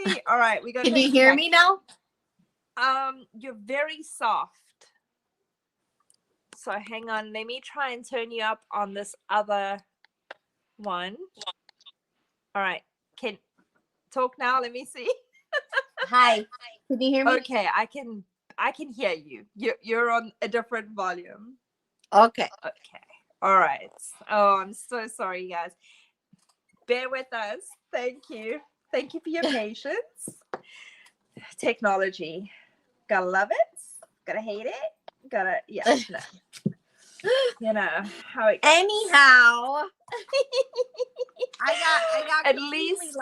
Yay! All right, we got. Can you hear me now? You're very soft. So hang on, let me try and turn you up on this other one. All right, can talk now. Let me see. Hi. Can you hear me? Okay, I can hear you. You're on a different volume. Okay. Okay. All right. Oh, I'm so sorry, guys. Bear with us. Thank you. Thank you for your patience. Technology. Gotta love it. Gotta hate it. Gotta, yeah. No. You know how it goes. Anyhow, I got at least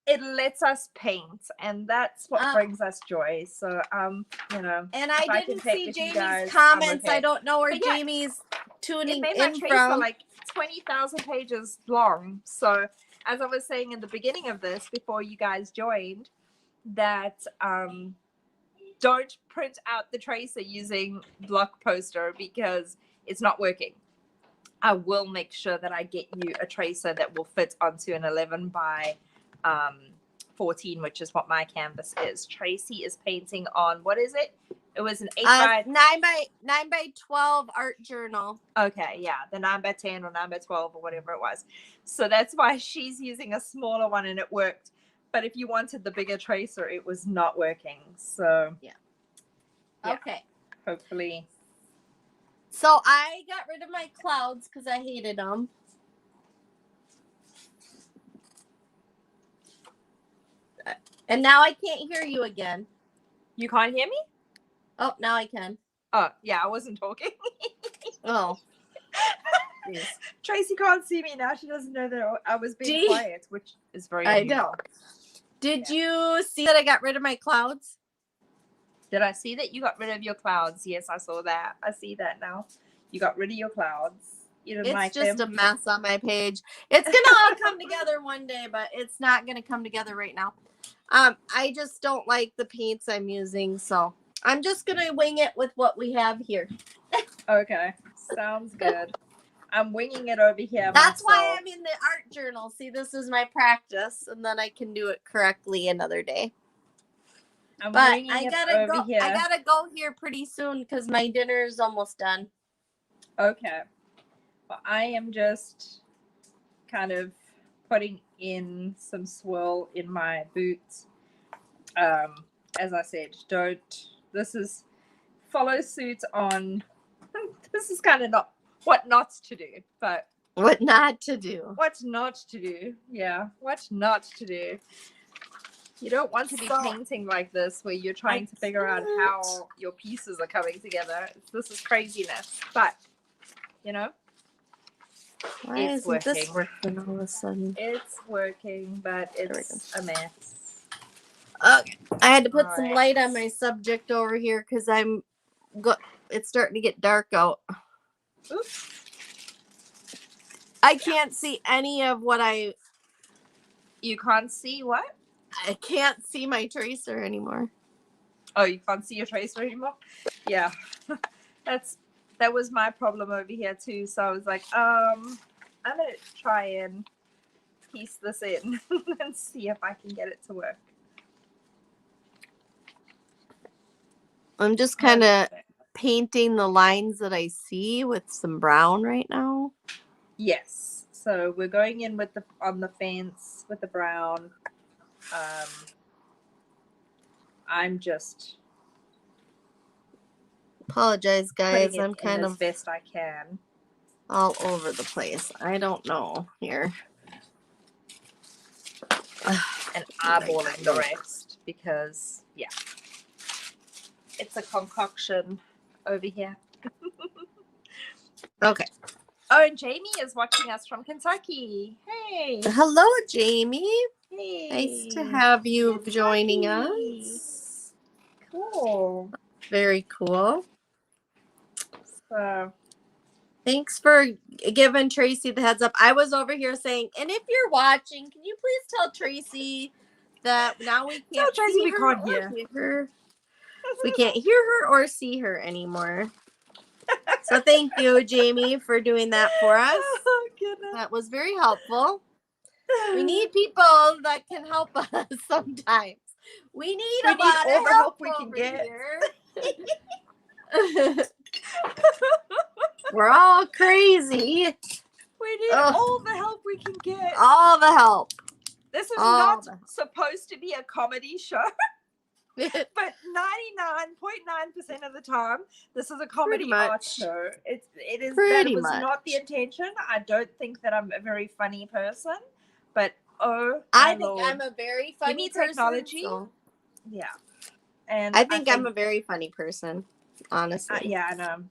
it lets us paint, and that's what brings us joy. So you know, and I didn't see Jamie's comments. Okay. I don't know where Jamie's tuning in from. Like 20,000 pages long. So as I was saying in the beginning of this, before you guys joined, that don't print out the tracer using Block Poster because it's not working. I will make sure that I get you a tracer that will fit onto an 11 by 14, which is what my canvas is. Tracy is painting on, what is it? It was an 9 by 12 art journal. Okay, yeah, the 9 by 10 or 9 by 12 or whatever it was. So that's why she's using a smaller one and it worked. But if you wanted the bigger tracer, it was not working. So yeah. Okay. Hopefully. So I got rid of my clouds because I hated them. And now I can't hear you again. You can't hear me? Oh, now I can. Oh, yeah, I wasn't talking. Oh. Tracy can't see me now. She doesn't know that I was being quiet, which is very unusual. I know. Did you see that I got rid of my clouds? Did I see that you got rid of your clouds? Yes, I saw that. I see that now. You got rid of your clouds. You didn't like them? It's just a mess on my page. It's going to all come together one day, but it's not going to come together right now. I just don't like the paints I'm using, so I'm just going to wing it with what we have here. Okay. Sounds good. I'm winging it over here. That's why I'm in the art journal. See, this is my practice, and then I can do it correctly another day. But I gotta go here pretty soon because my dinner is almost done. Okay. Well, I am just kind of putting in some swirl in my boots. As I said, follow suit on. This is kind of not what not to do, but what not to do. What not to do. Yeah, what not to do. You don't want to be painting like this where you're trying to figure out how your pieces are coming together. This is craziness. But, you know, it's working. This working all of a sudden? It's working, but it's a mess. Okay. I had to put some light on my subject over here because it's starting to get dark out. Oops. I can't see any of what You can't see what? I can't see my tracer anymore. Oh, you can't see your tracer anymore? Yeah. That was my problem over here too. So I was like, I'm gonna try and piece this in and see if I can get it to work. I'm just kind of painting the lines that I see with some brown right now. Yes. So we're going in with on the fence with the brown. I'm just Apologize, guys. putting it I'm kind in as of best I can. all over the place. I don't know here. And eyeballing the rest because, yeah, it's a concoction over here. Okay. Oh, and Jamie is watching us from Kentucky. Hey. Hello, Jamie. Hey. Nice to have you Kentucky. joining us. Cool. Very cool. So, thanks for giving Tracy the heads up. I was over here saying, and if you're watching, can you please tell Tracy that now we can't tell Tracy see we her can't or hear. her. We can't hear her or see her anymore. So thank you, Jamie, for doing that for us. Oh, goodness. That was very helpful. We need people that can help us sometimes. We need a lot all of the help we can over get. Here. We're all crazy. We need all the help we can get. All the help. This is not supposed to be a comedy show. But 99.9% of the time, this is a comedy art show. It is that was not the intention. I don't think that I'm a very funny person, but I think I'm a very funny person. Technology. So. Yeah. And I think I'm a very funny person, honestly. Yeah, I know.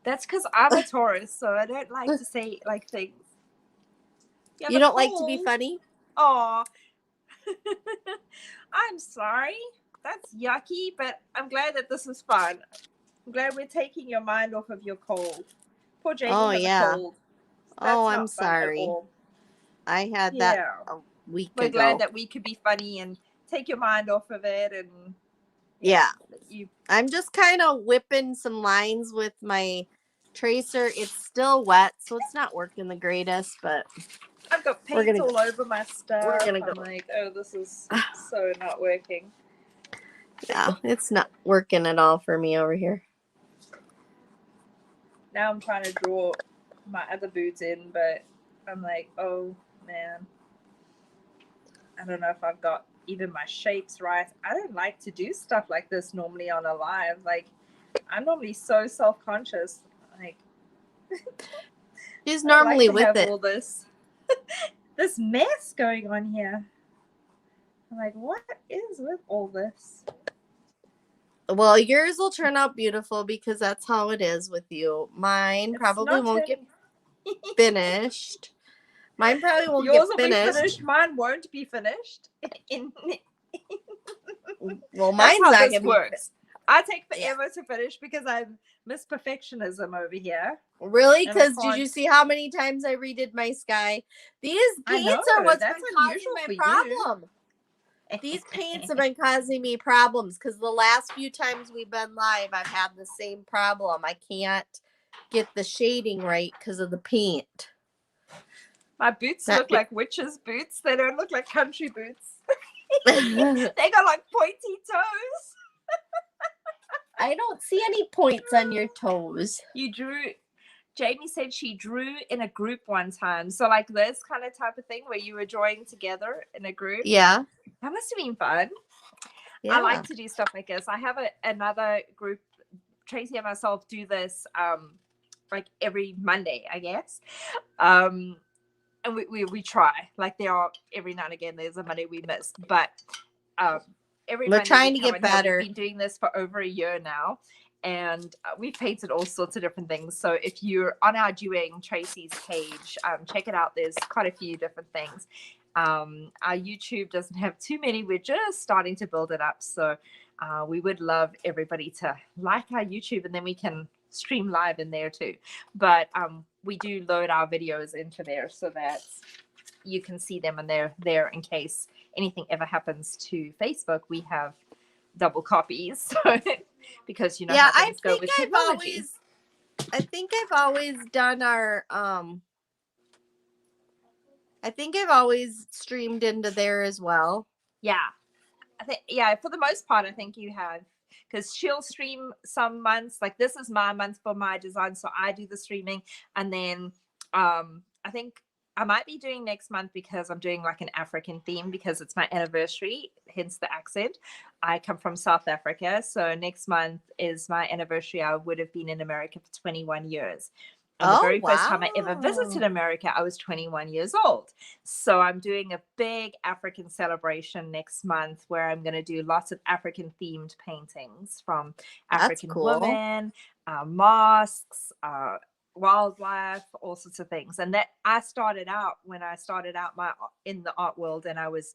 That's because I'm a Taurus, so I don't like to say like things. You don't like to be funny? Oh. I'm sorry. That's yucky, but I'm glad that this is fun. I'm glad we're taking your mind off of your cold. Poor Jamie has a cold. That's I'm sorry. I had that a week ago. We're glad that we could be funny and take your mind off of it. And I'm just kind of whipping some lines with my tracer. It's still wet, so it's not working the greatest, but I've got paint all over my stuff. I'm like, oh, this is so not working. Yeah, it's not working at all for me over here. Now I'm trying to draw my other boots in, but I'm like, oh, man. I don't know if I've got even my shapes right. I don't like to do stuff like this normally on a live. Like, I'm normally so self-conscious. Like, she's normally with it. All this mess going on here. I'm like, what is with all this? Well, yours will turn out beautiful because that's how it is with you. Mine probably won't get finished. Mine probably won't Yours get finished. Will be finished. Mine won't be finished. Well, mine's not going to works. I take forever to finish because I miss perfectionism over here. Really? Because did you see how many times I redid my sky? These paints are what's been causing my problem. These paints have been causing me problems because the last few times we've been live, I've had the same problem. I can't get the shading right because of the paint. My boots look like witches' boots. They don't look like country boots. They got like pointy toes. I don't see any points on your toes. You drew. Jamie said she drew in a group one time. So like this kind of type of thing where you were drawing together in a group. Yeah. That must have been fun. Yeah. I like to do stuff like this. I have another group. Tracy and myself do this like every Monday, I guess. And we try. Like there are every now and again there's a Monday we miss. But every we're Monday trying to get better. We've been doing this for over a year now. And we've painted all sorts of different things. So if you're on our Duo'ing Tracy's page, check it out. There's quite a few different things. Our YouTube doesn't have too many. We're just starting to build it up. So we would love everybody to like our YouTube, and then we can stream live in there too. But we do load our videos into there so that you can see them, and they're there in case anything ever happens to Facebook. We have double copies. So because how things go with technology. I think I've always done our I think I've always streamed into there as well. Yeah. For the most part I think you have. because she'll stream some months. Like this is my month for my design, so I do the streaming, and then I think I might be doing next month because I'm doing like an African theme because it's my anniversary, hence the accent. I come from South Africa, so next month is my anniversary. I would have been in America for 21 years. And the very first time I ever visited America, I was 21 years old. So I'm doing a big African celebration next month where I'm going to do lots of African themed paintings from African women, mosques, wildlife, all sorts of things. And that I started out when I started out in the art world, and I was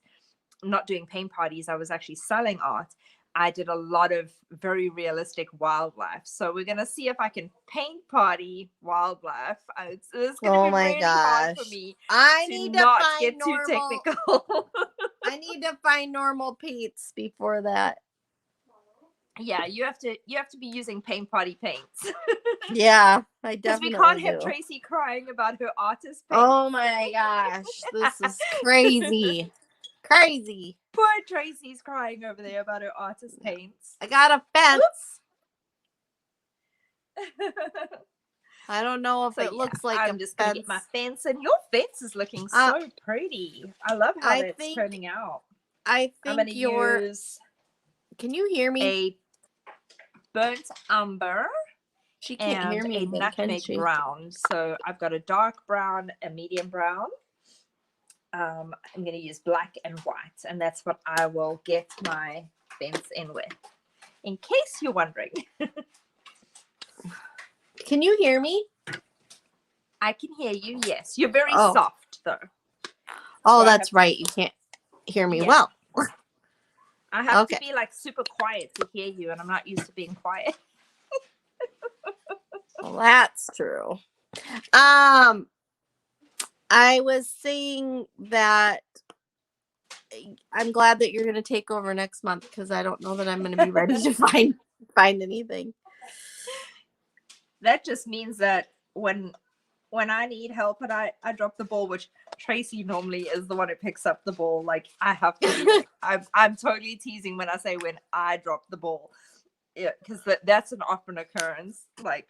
not doing paint parties, I was actually selling art. I did a lot of very realistic wildlife. So we're going to see if I can paint party wildlife. It's going to be really hard for me to not get too technical. I need to find normal paints before that. Yeah, you have to be using paint party paints. Yeah, I definitely because we can't have Tracy crying about her artist paint. Oh my gosh, this is crazy. Crazy. Poor Tracy's crying over there about her artist paints. I got a fence. I don't know if it looks like I'm just gonna get my fence, and your fence is looking so pretty. I love how it's turning out. I think use. Can you hear me? A burnt umber. She can't hear me. A nutmeg brown. So I've got a dark brown, a medium brown. I'm going to use black and white, and that's what I will get my fence in with, in case you're wondering. Can you hear me? I can hear you, yes. You're very soft, though. Oh, so that's right. You can't hear me well. I have to be like super quiet to hear you, and I'm not used to being quiet. Well, that's true. I was saying that I'm glad that you're going to take over next month because I don't know that I'm going to be ready to find anything. That just means that when I need help and I drop the ball, which Tracy normally is the one who picks up the ball, like I have to be like, I'm totally teasing when I say when I drop the ball. Yeah, because that's an often occurrence, like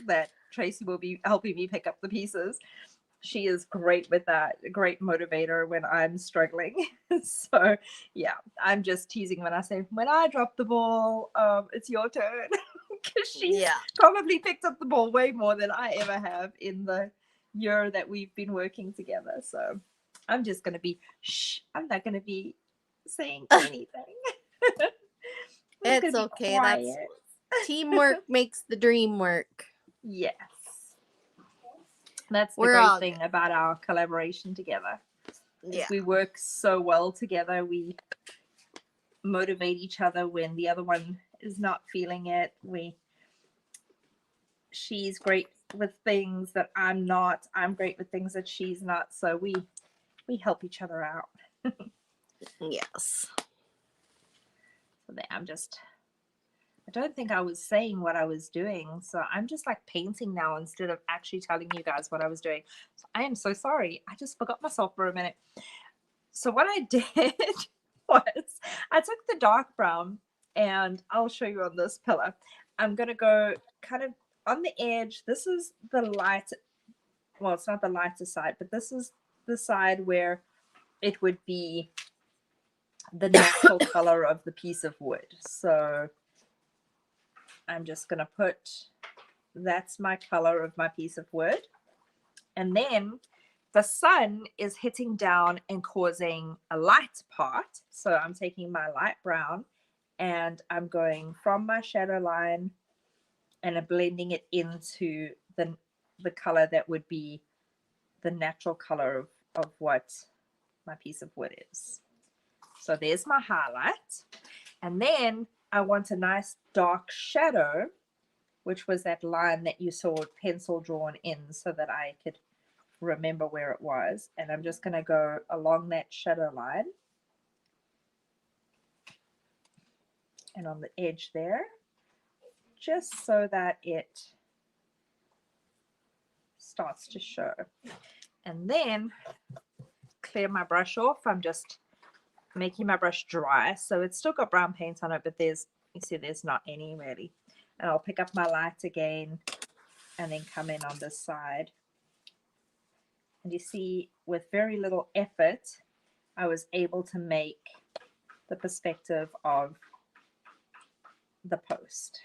that Tracy will be helping me pick up the pieces. She is great with that, a great motivator when I'm struggling. So yeah, I'm just teasing when I say, when I drop the ball, it's your turn. Because she's probably picked up the ball way more than I ever have in the year that we've been working together. So I'm just going to be, I'm not going to be saying anything. It's okay. That's teamwork makes the dream work. Yes. That's the great thing about our collaboration together. Yeah. We work so well together. We motivate each other when the other one is not feeling it. She's great with things that I'm not. I'm great with things that she's not. So we help each other out. Yes. So I don't think I was saying what I was doing. So I'm just like painting now instead of actually telling you guys what I was doing. So I am so sorry. I just forgot myself for a minute. So what I did was I took the dark brown, and I'll show you on this pillar. I'm going to go kind of on the edge. This is the light. Well, it's not the lighter side, but this is the side where it would be the natural color of the piece of wood. So I'm just going to put, that's my color of my piece of wood. And then the sun is hitting down and causing a light part. So I'm taking my light brown and I'm going from my shadow line and I'm blending it into the color that would be the natural color of what my piece of wood is. So there's my highlight. And then I want a nice dark shadow, which was that line that you saw pencil drawn in so that I could remember where it was. And I'm just going to go along that shadow line and on the edge there, just so that it starts to show. And then clear my brush off. I'm just making my brush dry, so it's still got brown paint on it, but there's You see there's not any really. And I'll pick up my light again and then come in on this side. And you see, with very little effort, I was able to make the perspective of the post.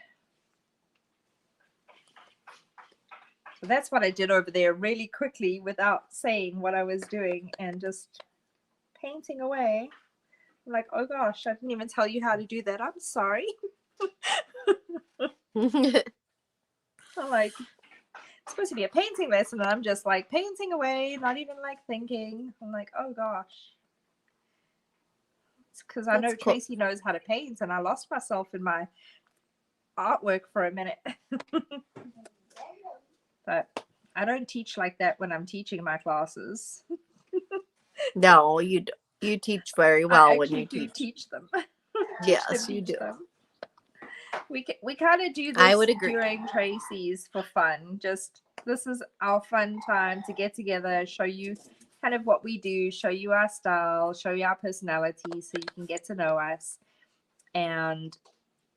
So that's what I did over there really quickly without saying what I was doing and just painting away. I'm like, oh gosh, I didn't even tell you how to do that. I'm sorry. I'm like, it's supposed to be a painting lesson, and I'm just like painting away, not even like thinking. I'm like, oh gosh. It's because I know That's cool. Tracy knows how to paint, and I lost myself in my artwork for a minute. But I don't teach like that when I'm teaching my classes. No, you teach very well I when you actually do teach them. Yes, you do. Them. We kind of do this I would agree. during Tracy's for fun. Just this is our fun time to get together, show you kind of what we do, show you our style, show you our personality, so you can get to know us, and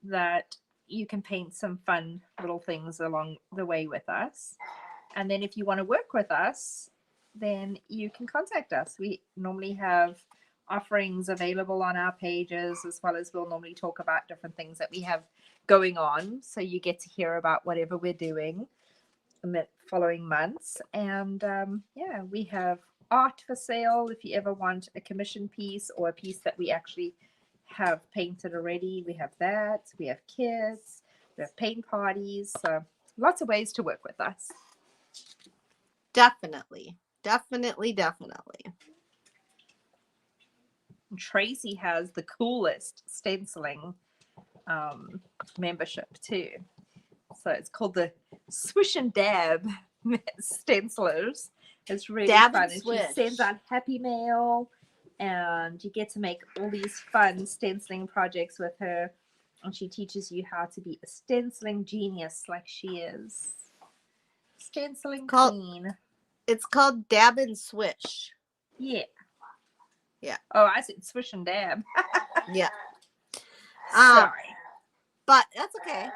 that you can paint some fun little things along the way with us. And then if you want to work with us, then you can contact us. We normally have offerings available on our pages, as well as we'll normally talk about different things that we have going on. So you get to hear about whatever we're doing in the following months. And yeah, we have art for sale if you ever want a commission piece or a piece that we actually have painted already. We have that. We have kits. We have paint parties. So lots of ways to work with us. Definitely. Tracy has the coolest stenciling membership too. So it's called the Swish and Dab Stencilers. It's really Dab fun. and And swish. she sends out Happy Mail, and you get to make all these fun stenciling projects with her. And she teaches you how to be a stenciling genius like she is. Stenciling queen. It's called Dab and Swish. Yeah. Yeah. Oh, I said Swish and Dab. Yeah. Sorry. But that's okay.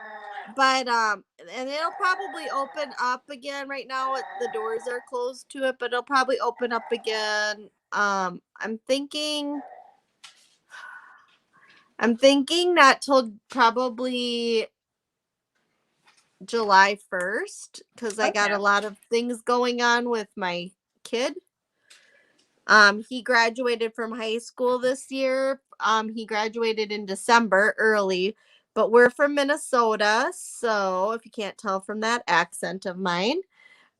But and it'll probably open up again. Right now the doors are closed to it, but it'll probably open up again. I'm thinking not till probably July 1st, because I got a lot of things going on with my kid. He graduated from high school this year. He graduated in December early, but we're from Minnesota, so if you can't tell from that accent of mine,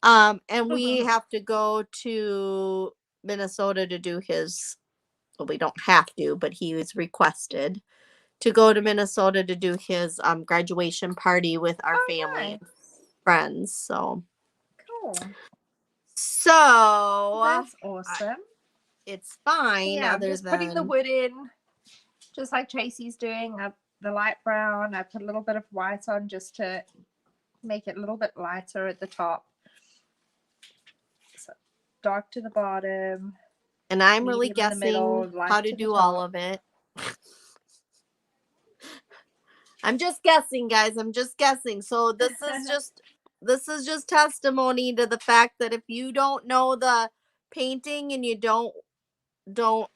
and we have to go to Minnesota to do his, well, we don't have to, but he was requested to go to Minnesota to do his graduation party with our family and friends. So cool. So that's awesome. It's fine. Yeah, I'm just putting the wood in, just like Tracy's doing. The light brown. I put a little bit of white on just to make it a little bit lighter at the top. So dark to the bottom. And I'm really guessing how to do all of it. I'm just guessing, guys. I'm just guessing. So this is just testimony to the fact that if you don't know the painting and you don't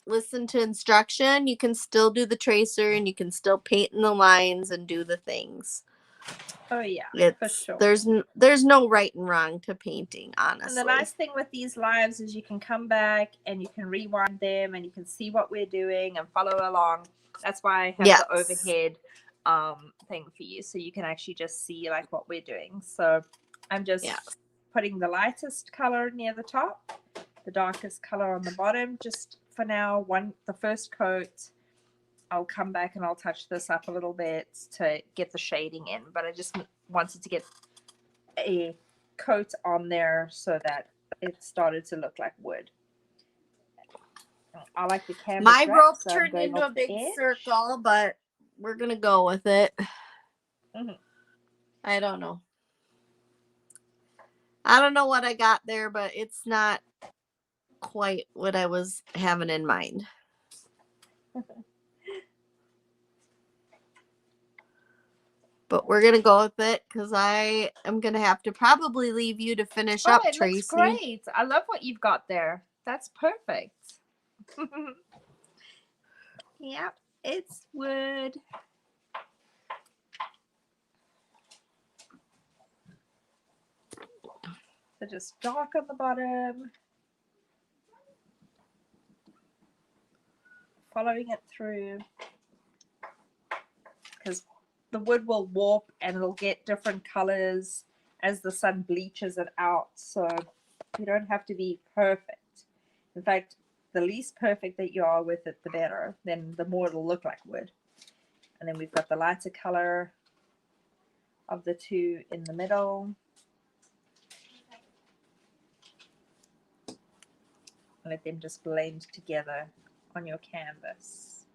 listen to instruction, you can still do the tracer and you can still paint in the lines and do the things. Oh yeah, for sure. There's no right and wrong to painting, honestly. And the nice thing with these lives is you can come back and you can rewind them and you can see what we're doing and follow along. That's why I have the overhead thing for you, so you can actually just see like what we're doing. So I'm just putting the lightest color near the top, the darkest color on the bottom, just for now. The first coat, I'll come back and I'll touch this up a little bit to get the shading in, but I just wanted to get a coat on there so that it started to look like wood. I like the canvas. My rope turned into a big circle, but we're gonna go with it. Mm-hmm. I don't know what I got there, but it's not quite what I was having in mind. But we're going to go with it because I am going to have to probably leave you to finish Oh, up, it Tracy. looks great. I love what you've got there. That's perfect. Yep, it's wood. So just dark on the bottom. Following it through. Because the wood will warp and it'll get different colors as the sun bleaches it out. So you don't have to be perfect. In fact, the least perfect that you are with it, the better. Then the more it'll look like wood. And then we've got the lighter color of the two in the middle. Let them just blend together on your canvas.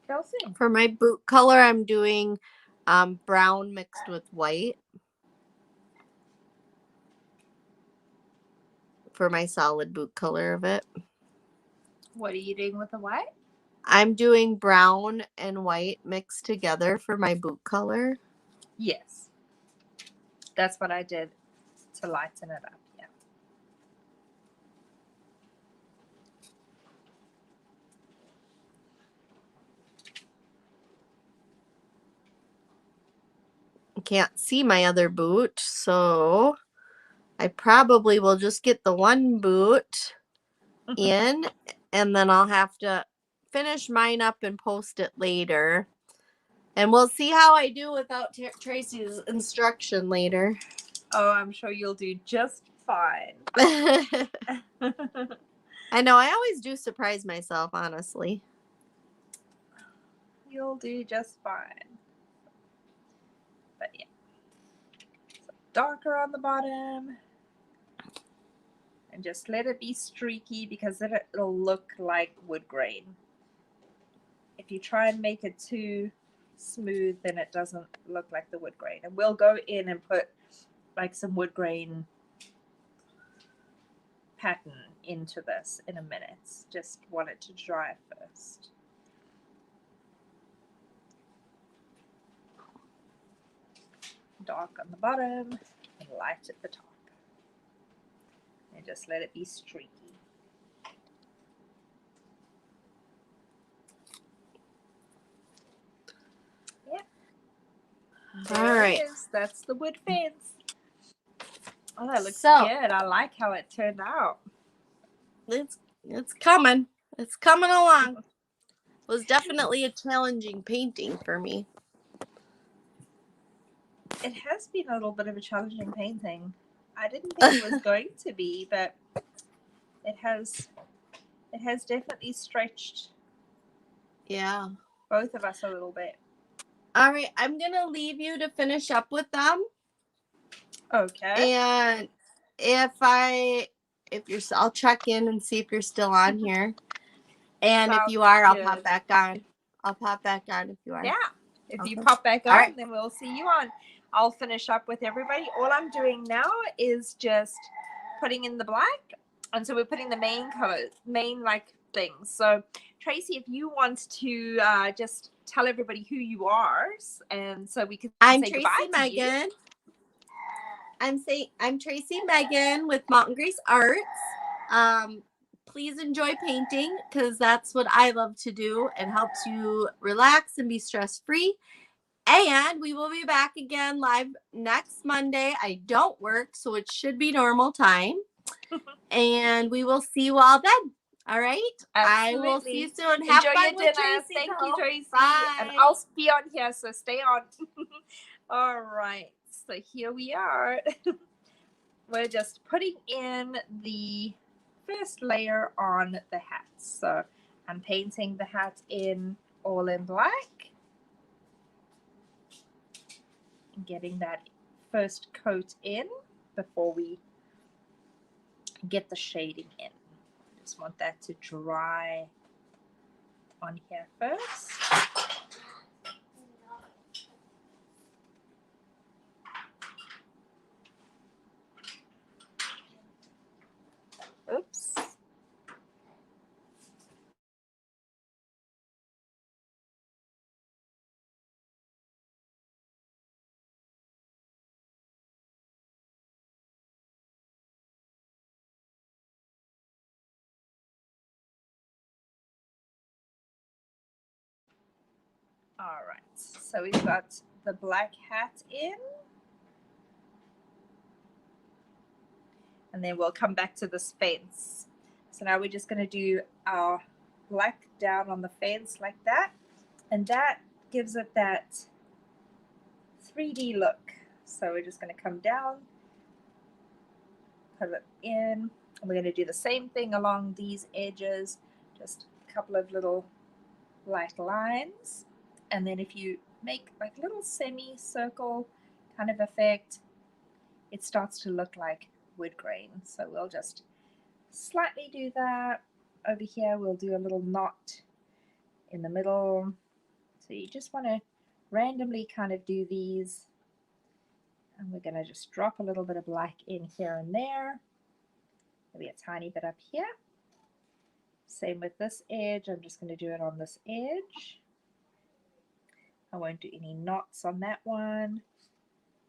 Kelsey? For my boot color, I'm doing brown mixed with white. For my solid boot color of it. What are you doing with the white? I'm doing brown and white mixed together for my boot color. Yes. That's what I did to lighten it up. Yeah. I can't see my other boot, so I probably will just get the one boot in, and then I'll have to finish mine up and post it later. And we'll see how I do without Tracy's instruction later. Oh, I'm sure you'll do just fine. I know, I always do surprise myself, honestly. You'll do just fine. But yeah. So darker on the bottom. And just let it be streaky because then it'll look like wood grain. If you try and make it too smooth, then it doesn't look like the wood grain. And we'll go in and put like some wood grain pattern into this in a minute. Just want it to dry first. Dark on the bottom and light at the top. And just let it be streaky. Yep. All right. That's the wood fence. Oh, that looks So, good. I like how it turned out. It's coming. It's coming along. It was definitely a challenging painting for me. It has been a little bit of a challenging painting. I didn't think it was going to be, but it has definitely stretched both of us a little bit. All right, I'm gonna leave you to finish up with them. Okay. And I'll check in and see if you're still on here. And if you are, I'll pop back on. I'll pop back on if you are. Yeah. If you pop back on, right, then we'll see you on. I'll finish up with everybody. All I'm doing now is just putting in the black. And so we're putting the main colors, like things. So Tracy, if you want to just tell everybody who you are, and so we can I'm say Tracy goodbye to Megan. you. I'm Tracy Megan with Mountain Grace Arts. Please enjoy painting because that's what I love to do. It helps you relax and be stress-free. And we will be back again live next Monday. I don't work, so it should be normal time. And we will see you all then. All right? Absolutely. I will see you soon. Have Enjoy fun your dinner. Tracy, Thank you, Tracy. Bye. And I'll be on here, so stay on. All right. So here we are. We're just putting in the first layer on the hat. So I'm painting the hat all in black. Getting that first coat in before we get the shading in. Just want that to dry on here first. All right, so we've got the black hat in. And then we'll come back to this fence. So now we're just going to do our black down on the fence like that. And that gives it that 3D look. So we're just going to come down, put it in. And we're going to do the same thing along these edges. Just a couple of little black lines. And then if you make like a little semicircle kind of effect, it starts to look like wood grain. So we'll just slightly do that. Over here we'll do a little knot in the middle. So you just want to randomly kind of do these, and we're going to just drop a little bit of black in here and there, maybe a tiny bit up here. Same with this edge. I'm just going to do it on this edge. I won't do any knots on that one,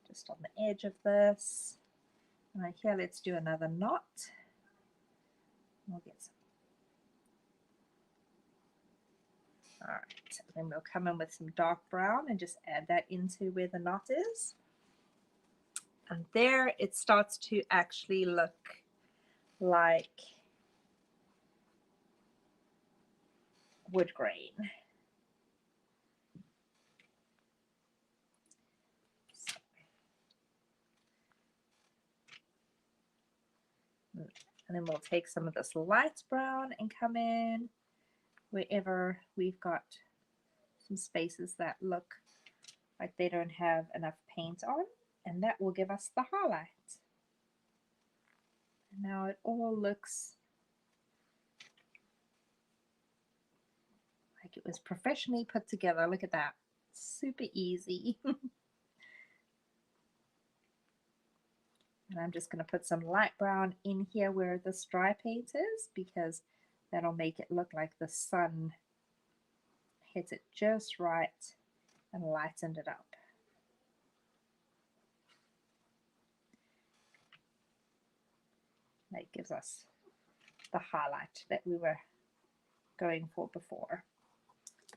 just on the edge of this. And right here, let's do another knot. We'll get some. All right, then we'll come in with some dark brown and just add that into where the knot is. And there it starts to actually look like wood grain. And then we'll take some of this light brown and come in wherever we've got some spaces that look like they don't have enough paint on, and that will give us the highlight. And now it all looks like it was professionally put together. Look at that. Super easy. And I'm just going to put some light brown in here where the dry paint is, because that'll make it look like the sun hit it just right and lightened it up. That gives us the highlight that we were going for before.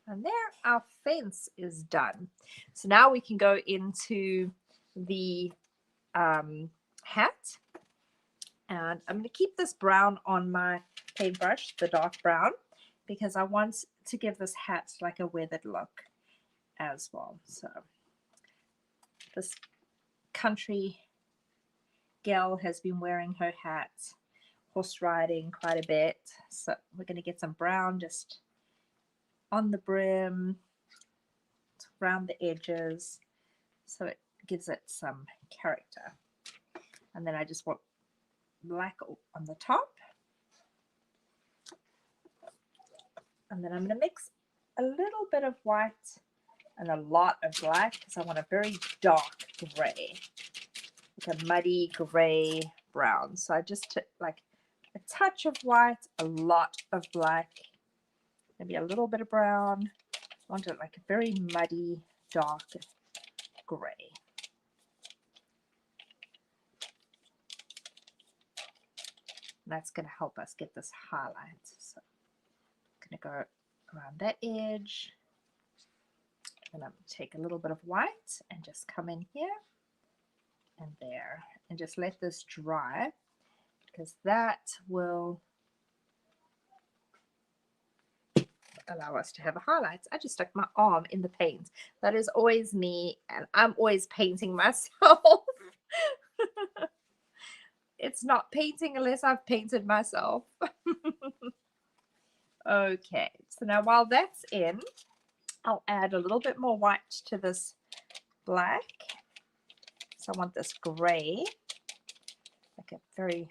And there our fence is done. So now we can go into the hat. And I'm going to keep this brown on my paintbrush, the dark brown, because I want to give this hat like a weathered look as well. So this country gal has been wearing her hat horse riding quite a bit. So we're going to get some brown just on the brim, around the edges, so it gives it some character. And then I just want black on the top. And then I'm going to mix a little bit of white and a lot of black, because I want a very dark gray, like a muddy gray brown. So I just took like a touch of white, a lot of black, maybe a little bit of brown. I want it like a very muddy, dark gray. And that's going to help us get this highlight. So I'm going to go around that edge. And I'm going to take a little bit of white and just come in here and there. And just let this dry, because that will allow us to have a highlight. I just stuck my arm in the paint. That is always me, and I'm always painting myself. It's not painting unless I've painted myself. Okay, so now while that's in, I'll add a little bit more white to this black. So I want this gray, like a very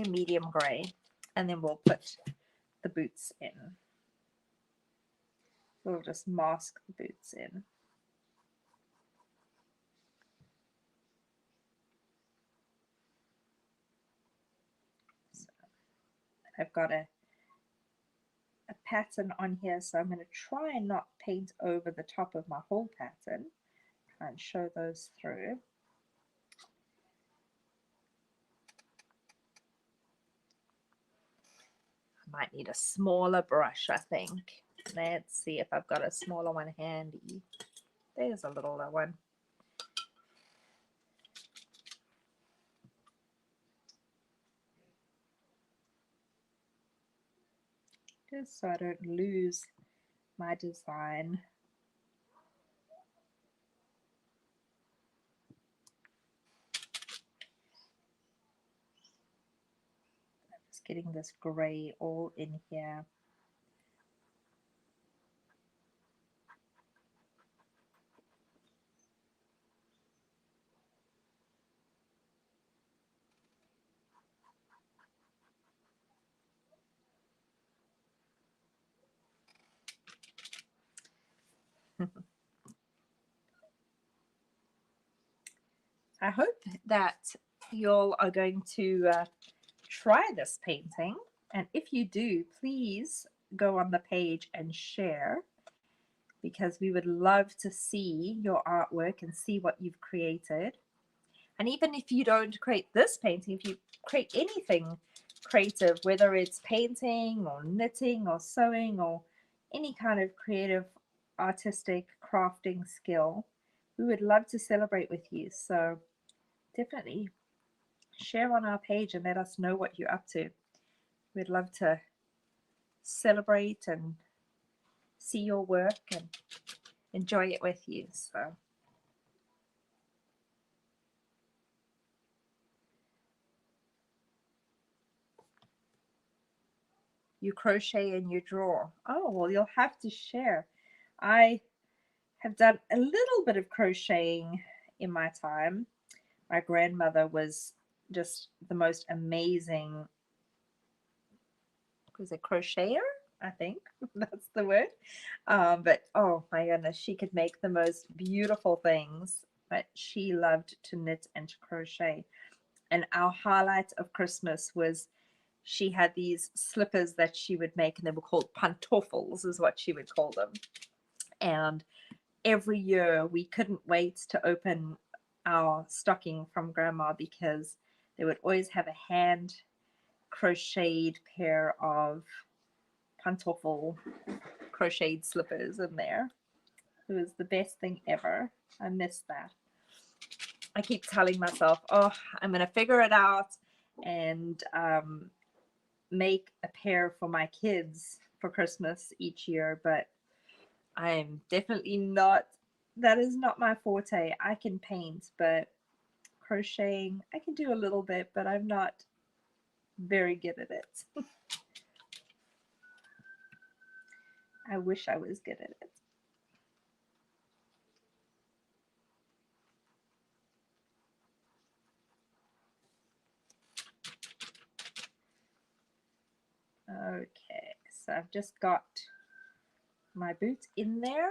medium gray, and then we'll put the boots in. We'll just mask the boots in. So I've got a pattern on here, so I'm going to try and not paint over the top of my whole pattern. Try and show those through. I might need a smaller brush, I think. Let's see if I've got a smaller one handy. There's a littler one. Just so I don't lose my design. I'm just getting this gray all in here. I hope that y'all are going to try this painting. And if you do, please go on the page and share, because we would love to see your artwork and see what you've created. And even if you don't create this painting, if you create anything creative, whether it's painting or knitting or sewing or any kind of creative, artistic, crafting skill, we would love to celebrate with you. So definitely share on our page and let us know what you're up to. We'd love to celebrate and see your work and enjoy it with you. So you crochet and you draw. Oh, well, you'll have to share. I have done a little bit of crocheting in my time. My grandmother was just the most amazing, was it crocheter? I think that's the word. But oh my goodness, she could make the most beautiful things. But she loved to knit and to crochet. And our highlight of Christmas was she had these slippers that she would make, and they were called pantoffels, is what she would call them. And every year we couldn't wait to open our stocking from Grandma, because they would always have a hand crocheted pair of pantoffel crocheted slippers in there. It was the best thing ever. I miss that. I keep telling myself, oh, I'm going to figure it out and make a pair for my kids for Christmas each year, but I'm definitely not, that is not my forte. I can paint, but crocheting, I can do a little bit, but I'm not very good at it. I wish I was good at it. Okay, so I've just got my boot in there,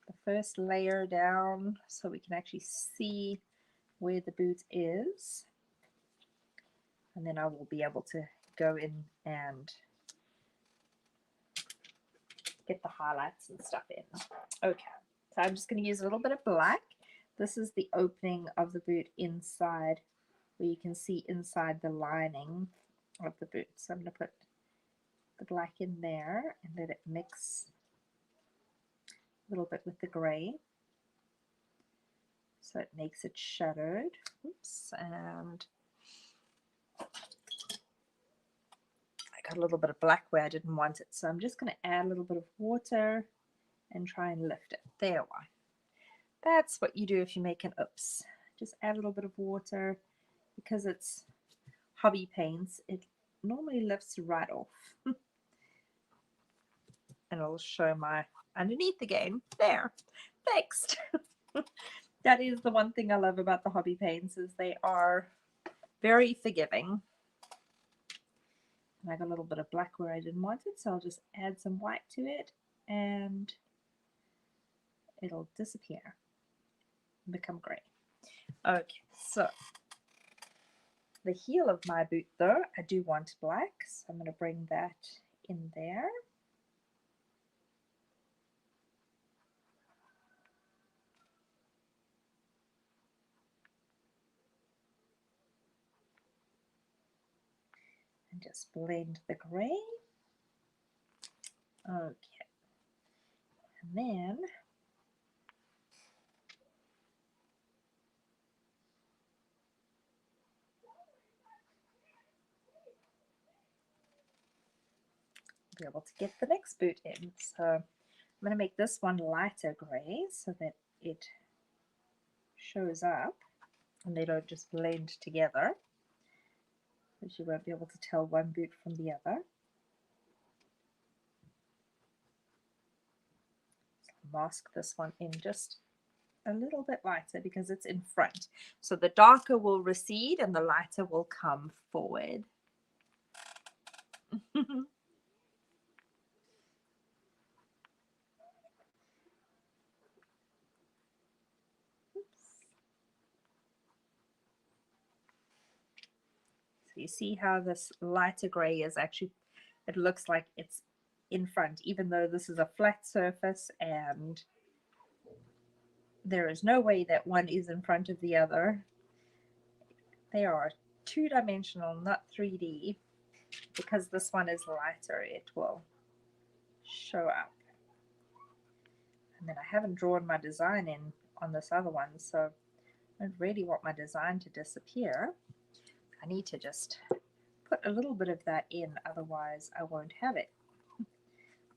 the first layer down, so we can actually see where the boot is, and then I will be able to go in and get the highlights and stuff in. Okay, so I'm just going to use a little bit of black. This is the opening of the boot inside, where you can see inside the lining of the boot. So I'm going to put the black in there and let it mix a little bit with the gray, so it makes it shadowed. Oops, and I got a little bit of black where I didn't want it, so I'm just going to add a little bit of water and try and lift it. There we are. That's what you do if you make an oops. Just add a little bit of water. Because it's hobby paints, it normally lifts right off. And I'll show my underneath again. There, fixed. That is the one thing I love about the hobby paints, is they are very forgiving. And I got a little bit of black where I didn't want it, so I'll just add some white to it and it'll disappear and become gray. Okay, so the heel of my boot though, I do want black, so I'm going to bring that in there. And just blend the gray. Okay. And then be able to get the next boot in. So I'm going to make this one lighter gray so that it shows up and they don't just blend together, because you won't be able to tell one boot from the other. So mask this one in just a little bit lighter because it's in front. So the darker will recede and the lighter will come forward. So you see how this lighter gray is actually, it looks like it's in front, even though this is a flat surface and there is no way that one is in front of the other. They are two-dimensional, not 3D. Because this one is lighter, it will show up. And then I haven't drawn my design in on this other one, so I don't really want my design to disappear. I need to just put a little bit of that in, otherwise I won't have it.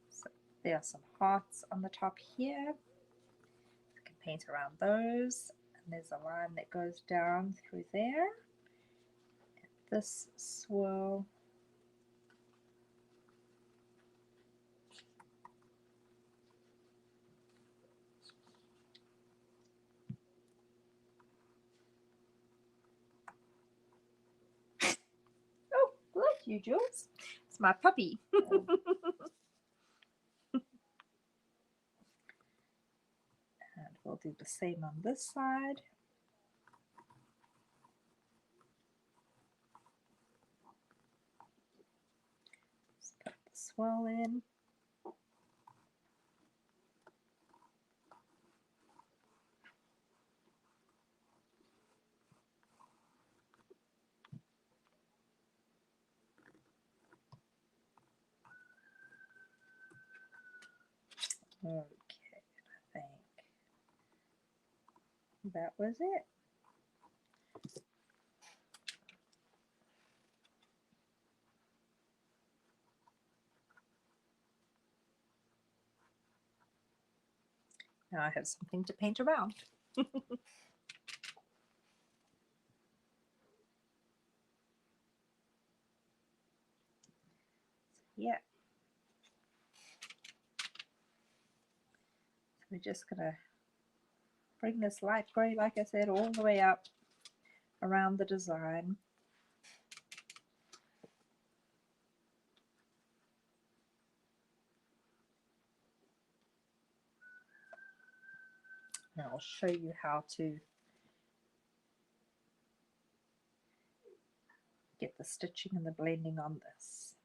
So there are some hearts on the top here. I can paint around those. And there's a line that goes down through there. And this swirl. Oh, bless you, Jules. It's my puppy. And we'll do the same on this side. Just put the swirl in. Okay, I think that was it. Now I have something to paint around. Yeah. So we're just gonna bring this light gray, like I said, all the way up around the design. And I'll show you how to get the stitching and the blending on this.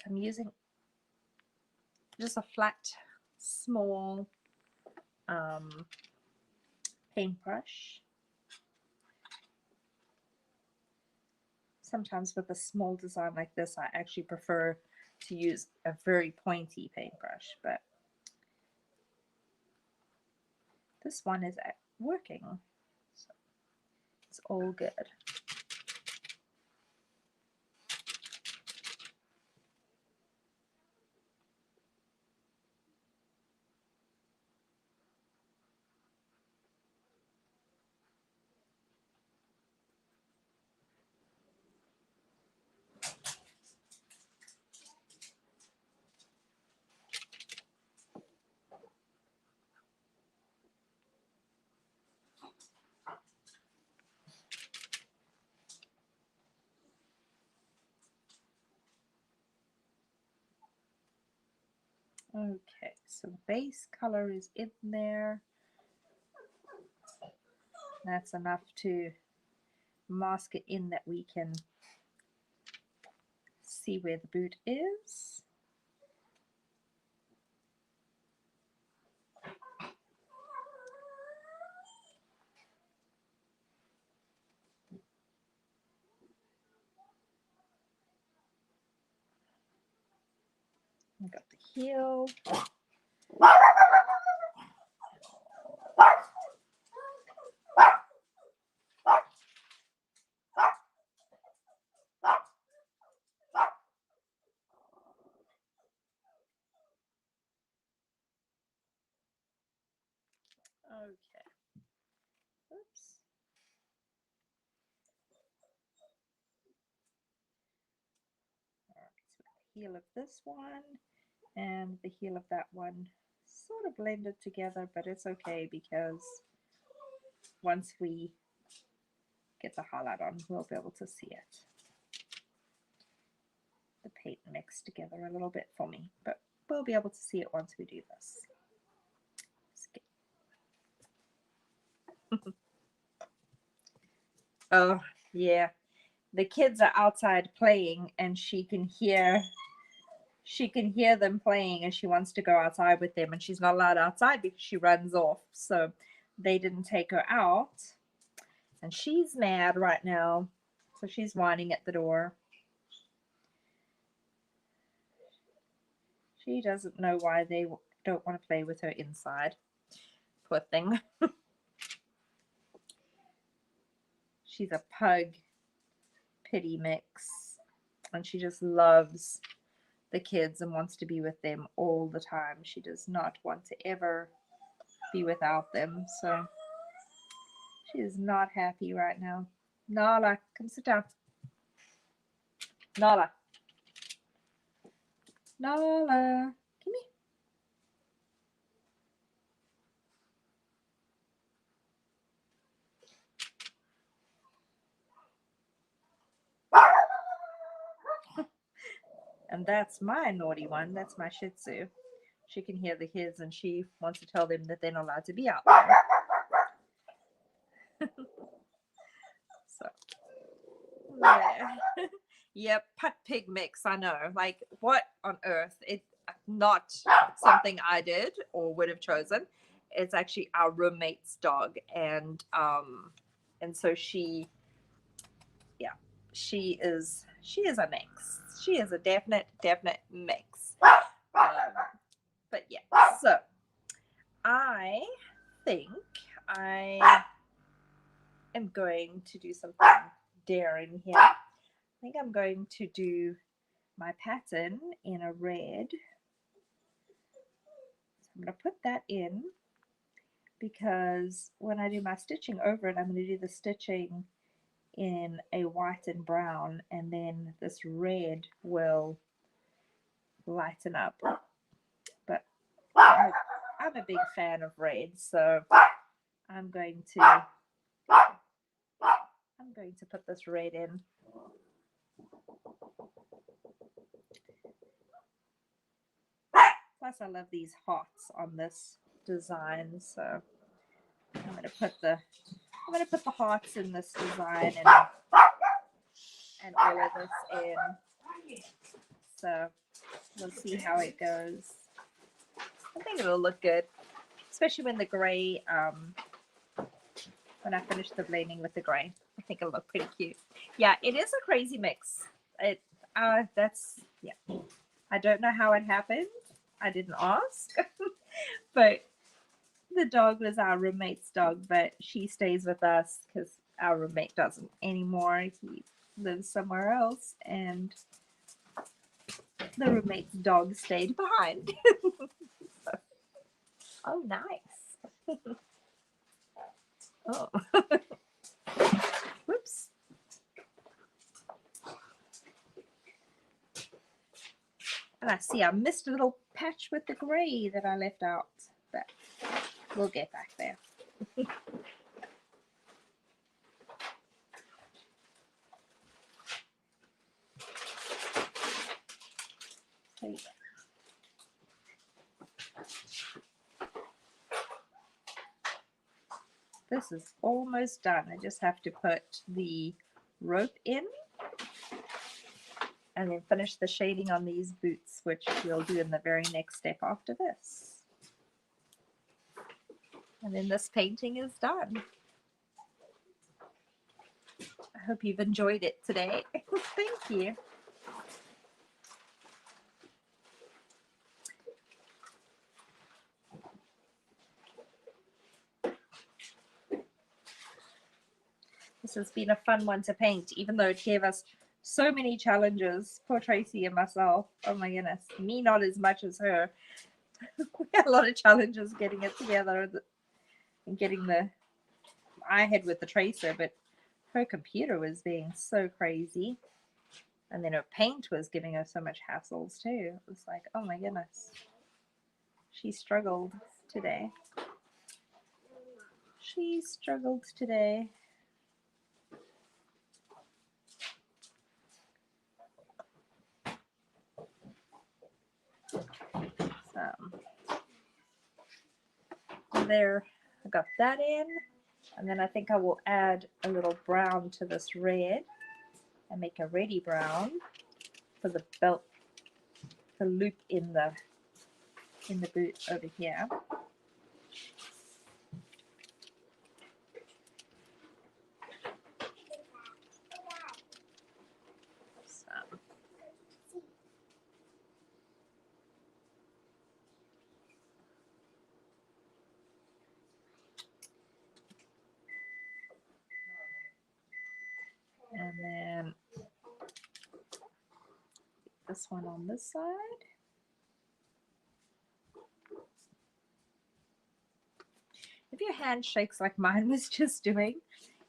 I'm using just a flat, small paintbrush. Sometimes with a small design like this, I actually prefer to use a very pointy paintbrush, but this one is working, so it's all good. Okay, so the base color is in there. That's enough to mask it in that we can see where the boot is. I got the heel. Okay. Oops. All right, so the heel of this one and the heel of that one sort of blended together, but it's okay because once we get the highlight on, we'll be able to see it. The paint mixed together a little bit for me, but we'll be able to see it once we do this. Oh, yeah. The kids are outside playing and she can hear them playing and she wants to go outside with them and she's not allowed outside because she runs off. So they didn't take her out and she's mad right now. So she's whining at the door. She doesn't know why they don't want to play with her inside. Poor thing. She's a pug pity mix and she just loves the kids and wants to be with them all the time. She does not want to ever be without them. So she is not happy right now. Nala, come sit down. Nala. Nala, come here. And that's my naughty one. That's my Shih Tzu. She can hear the kids and she wants to tell them that they're not allowed to be out there. So, yeah. Yep, putt pig mix. I know. Like, what on earth? It's not something I did or would have chosen. It's actually our roommate's dog, and so she is a mix. She is a definite mix. But yeah, so I think I am going to do something daring here. I think I'm going to do my pattern in a red. So I'm going to put that in because when I do my stitching over it, I'm going to do the stitching in a white and brown, and then this red will lighten up. But I'm a big fan of red, so I'm going to put this red in. Plus I love these hearts on this design, so I'm going to put the hearts in this design and all of this in. So we'll see how it goes. I think it'll look good, especially when the gray, when I finish the blending with the gray. I think it'll look pretty cute. Yeah, it is a crazy mix. I don't know how it happened. I didn't ask, but the dog was our roommate's dog, but she stays with us because our roommate doesn't anymore. He lives somewhere else, and the roommate's dog stayed behind. So, oh, nice. Oh. Whoops. And I see I missed a little patch with the gray that I left out, but we'll get back there. Okay. This is almost done. I just have to put the rope in and then finish the shading on these boots, which we'll do in the very next step after this. And then this painting is done. I hope you've enjoyed it today. Thank you. This has been a fun one to paint, even though it gave us so many challenges. Poor Tracy and myself. Oh my goodness. Me not as much as her. We had a lot of challenges getting it together and getting I had with the tracer, but her computer was being so crazy. And then her paint was giving her so much hassles too. It was like, oh my goodness. She struggled today. She struggled today. There, I got that in, and then I think I will add a little brown to this red and make a reddy brown for the belt, the loop in the boot over here. And then this one on this side. If your hand shakes like mine was just doing,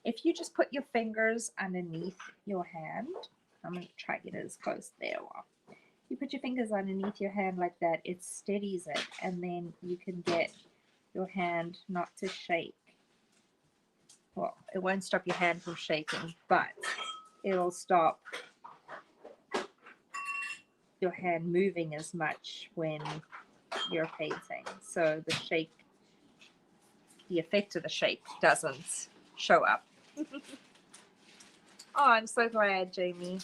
if you just put your fingers underneath your hand, I'm going to try to get it as close there. You put your fingers underneath your hand like that, it steadies it, and then you can get your hand not to shake. Well, it won't stop your hand from shaking, but it'll stop your hand moving as much when you're painting. So the effect of the shake doesn't show up. Oh, I'm so glad, Jamie.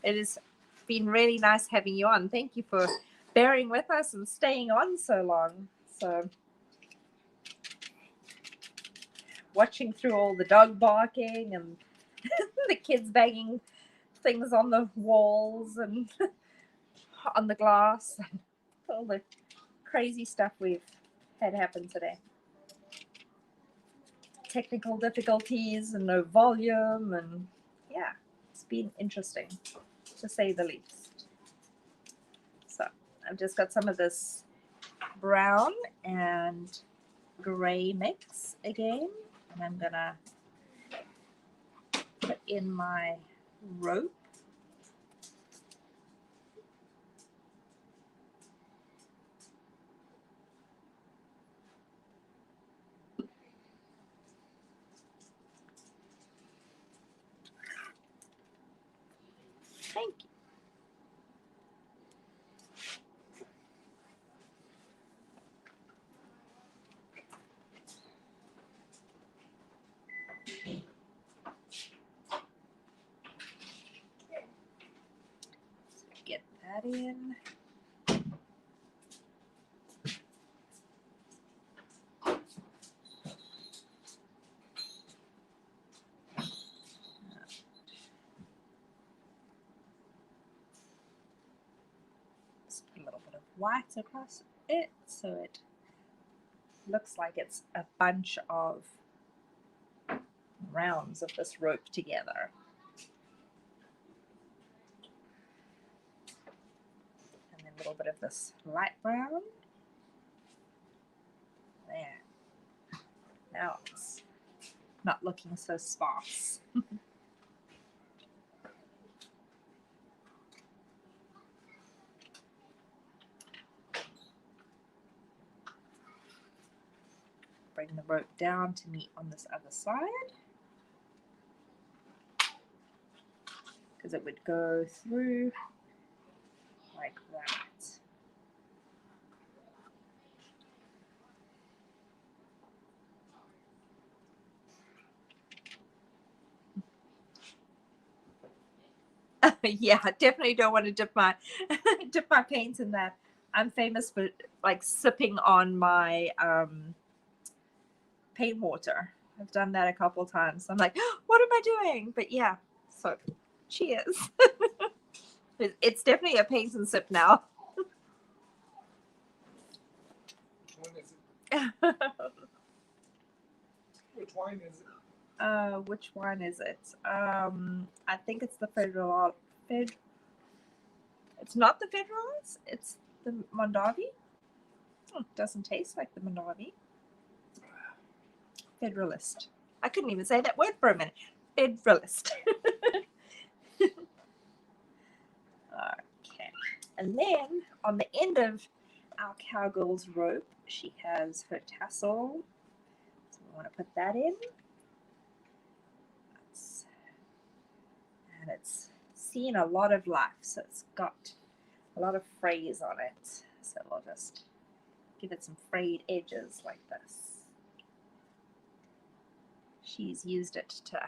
It has been really nice having you on. Thank you for bearing with us and staying on so long. So watching through all the dog barking and the kids banging things on the walls and on the glass and all the crazy stuff we've had happen today. Technical difficulties and no volume, and yeah, it's been interesting to say the least. So I've just got some of this brown and gray mix again, and I'm gonna put in my rope. Thank you. Get that in. Just put a little bit of white across it so it looks like it's a bunch of rounds of this rope together. And then a little bit of this light brown. There. Now it's not looking so sparse. Bring the rope down to meet on this other side, because it would go through like that. Yeah, I definitely don't want to dip my dip my paint in that. I'm famous for like sipping on my paint water. I've done that a couple times. I'm like, what am I doing? But yeah, so cheers. It's definitely a paint and sip now. Which wine is it? Which one is it? I think it's the Federal. It's not the Federals. It's the Mondavi. Doesn't taste like the Mondavi. Federalist. I couldn't even say that word for a minute. Federalist. Okay. And then on the end of our cowgirl's rope, she has her tassel. So we want to put that in. And it's seen a lot of life, so it's got a lot of frays on it. So we'll just give it some frayed edges like this. She's used it to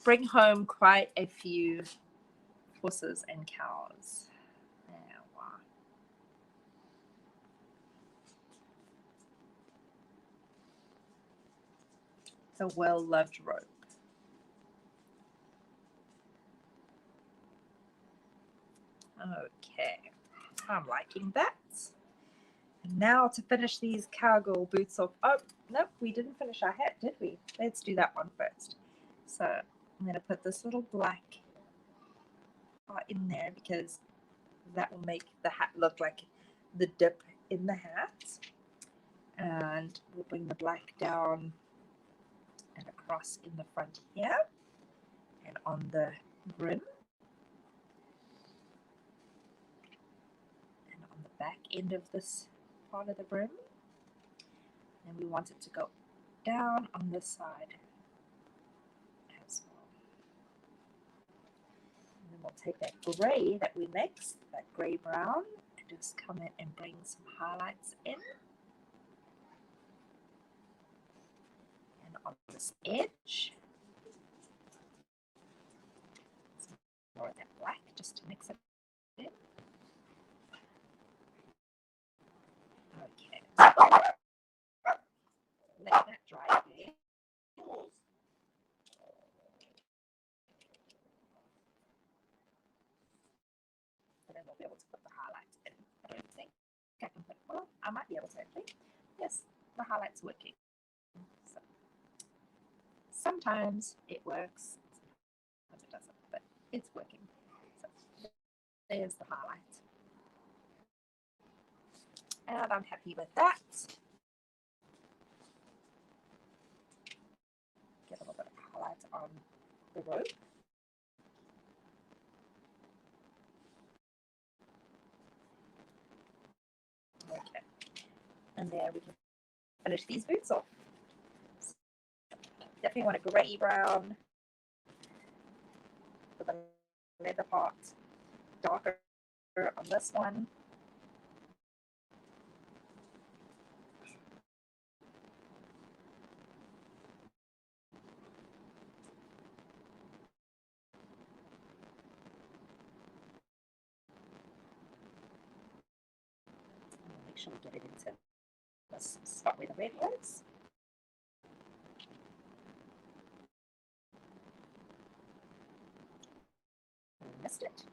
bring home quite a few horses and cows. It's a well-loved rope. Okay, I'm liking that. And now to finish these cowgirl boots off. Oh, nope, we didn't finish our hat, did we? Let's do that one first. So I'm going to put this little black part in there because that will make the hat look like the dip in the hat. And we'll bring the black down and across in the front here and on the brim. And on the back end of this part of the brim. And we want it to go down on this side as well. And then we'll take that gray that we mixed, that gray brown, and just come in and bring some highlights in. And on this edge, some more of that black just to mix it in. Okay. Let that dry a bit. And then we'll be able to put the highlights in. I don't think I can put, well, I might be able to actually. Yes, the highlight's working. So sometimes it works, sometimes it doesn't, but it's working. So there's the highlight. And I'm happy with that. Get a little bit of highlight on the rope. Okay. And there we can finish these boots off. Definitely want a grey brown with the leather part darker on this one. Make sure we get it into, let's start with the red ones. Missed it.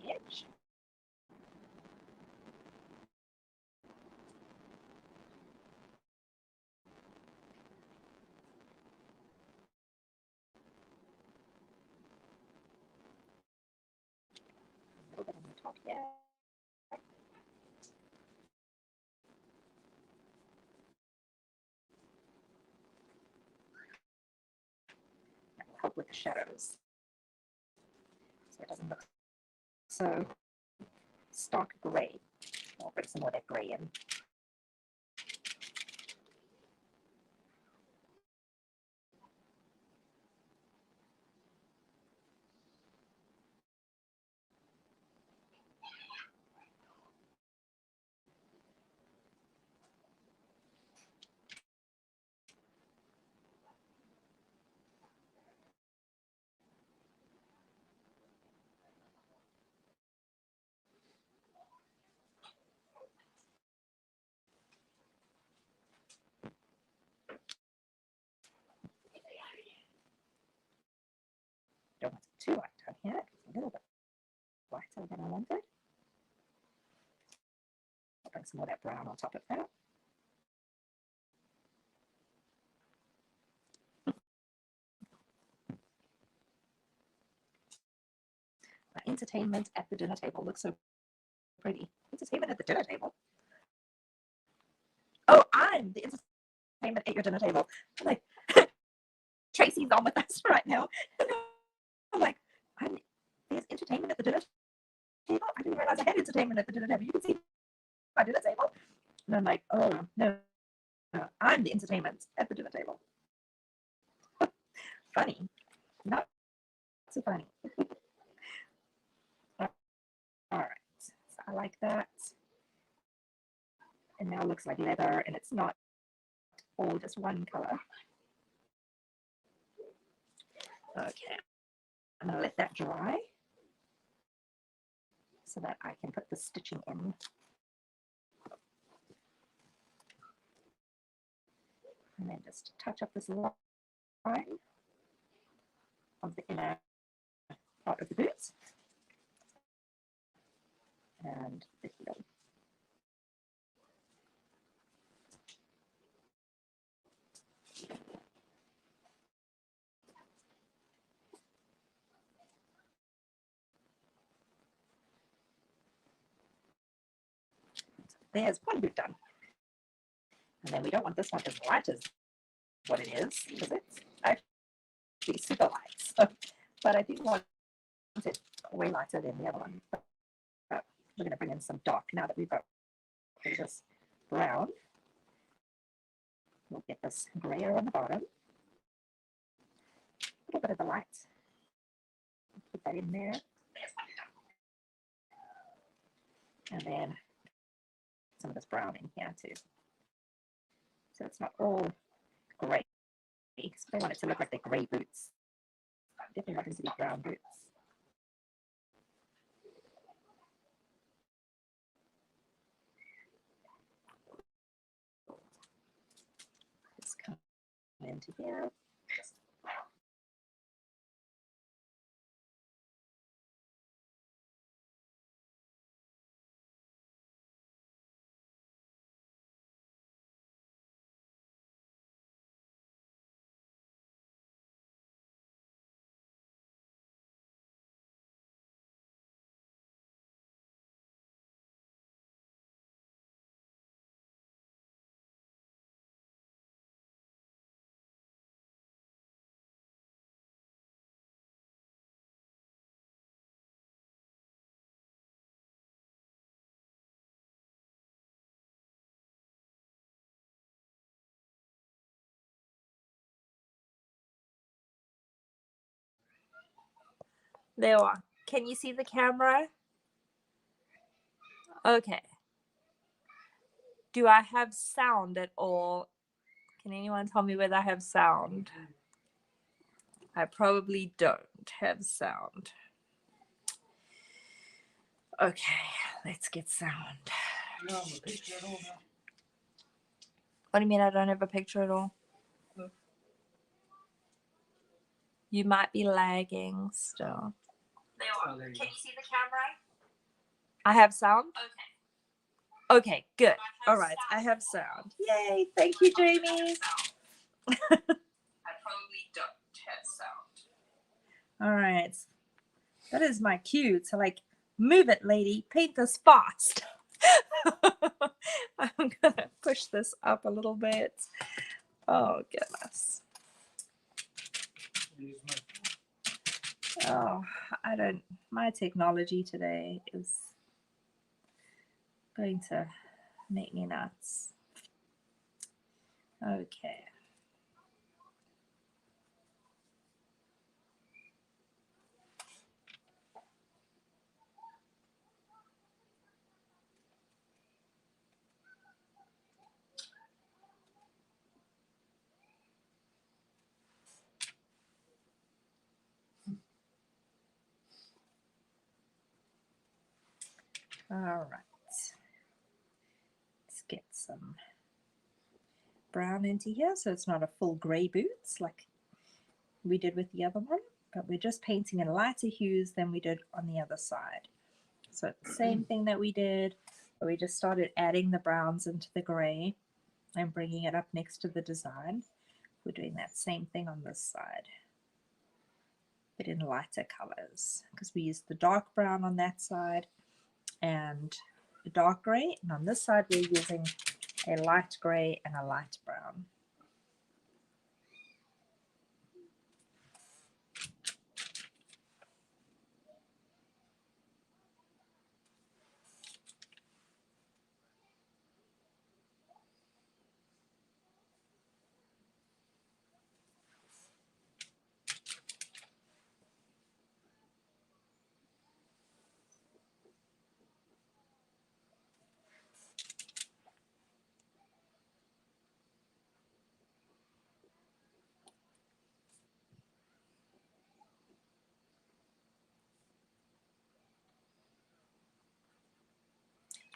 The edge. A little bit on the top here. That will help with the shadows. So it doesn't look so stark grey. I'll bring some more of that grey in. too light down here. It's a little bit lighter than I wanted. I'll bring some more of that brown on top of that. My entertainment at the dinner table looks so pretty. Entertainment at the dinner table? Oh, I'm the entertainment at your dinner table. I'm like, Tracy's on with us right now. I'm like, there's entertainment at the dinner table? I didn't realize I had entertainment at the dinner table. You can see my dinner table. And I'm like, oh, no, I'm the entertainment at the dinner table. Funny. Not so funny. All right, so I like that. And now it looks like leather, and it's not all just one color. Okay, I'm gonna let that dry so that I can put the stitching in. And then just touch up this line of the inner part of the boots and the heel. There's one boot done. And then we don't want this one as light as what it is, because it's actually super light. So, but I do want it way lighter than the other one. But we're going to bring in some dark now that we've got this brown. We'll get this grayer on the bottom. A little bit of the light. Put that in there. And then some of this brown in here too. So it's not all gray. Because I want it to look like the gray boots. Definitely want them to be brown boots. Just come into here. There we are. Can you see the camera? Okay. Do I have sound at all? Can anyone tell me whether I have sound? I probably don't have sound. Okay, let's get sound. You don't have a picture at all now? What do you mean I don't have a picture at all? No. You might be lagging still. Can you see the camera? I have sound? Okay, good. All right, I have sound. Yay, thank you, Jamie. I probably don't have sound. All right. That is my cue to like, move it, lady. Paint this fast. I'm going to push this up a little bit. Oh, goodness. Oh, my technology today is going to make me nuts. Okay. All right. Let's get some brown into here so it's not a full gray boots like we did with the other one. but we're just painting in lighter hues than we did on the other side. So it's the same thing that we did, but we just started adding the browns into the gray and bringing it up next to the design. We're doing that same thing on this side, but in lighter colors, because we used the dark brown on that side and a dark gray, and on this side we're using a light gray and a light brown.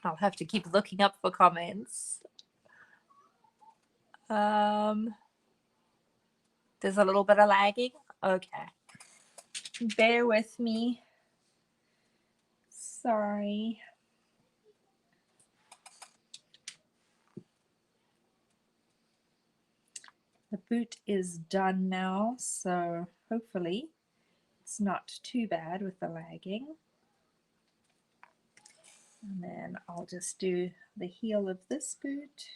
I'll have to keep looking up for comments. There's a little bit of lagging. Okay. Bear with me. Sorry. The boot is done now, so hopefully it's not too bad with the lagging. And then I'll just do the heel of this boot.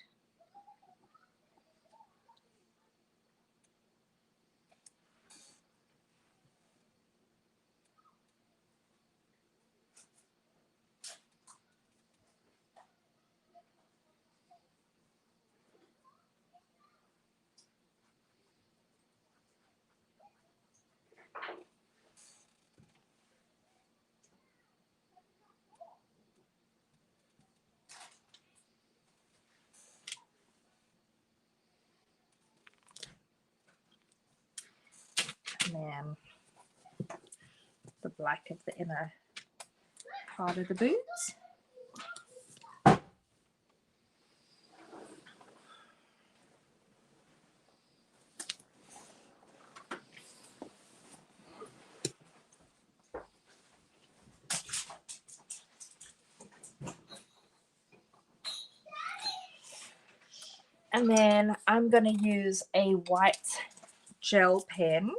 And then the black of the inner part of the boot. And then I'm going to use a white gel pen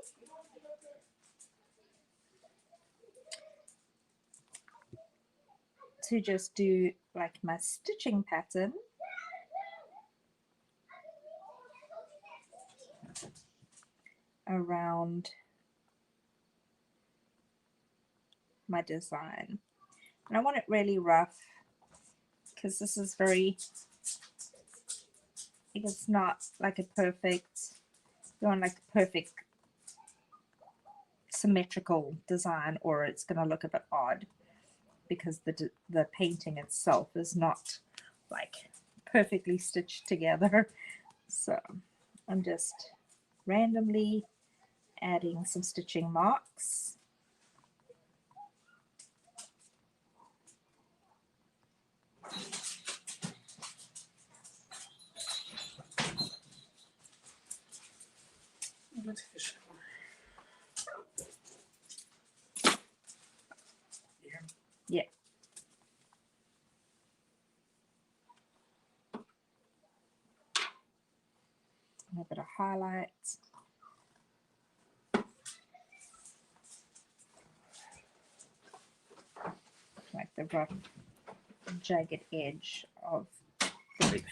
to just do like my stitching pattern. Around my design. And I want it really rough because this is very, it's not like a perfect, you want like a perfect symmetrical design, or it's going to look a bit odd because the painting itself is not like perfectly stitched together. So I'm just randomly adding some stitching marks. Yeah. A bit of highlights. Like the rough, jagged edge of the boot.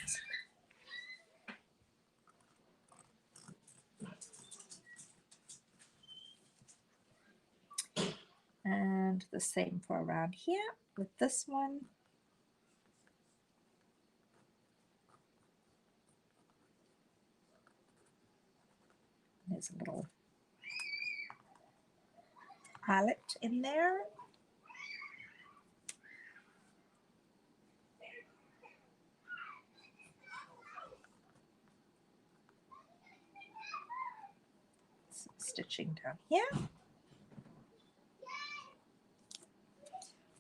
And the same for around here with this one. There's a little eyelet in there. Some stitching down here.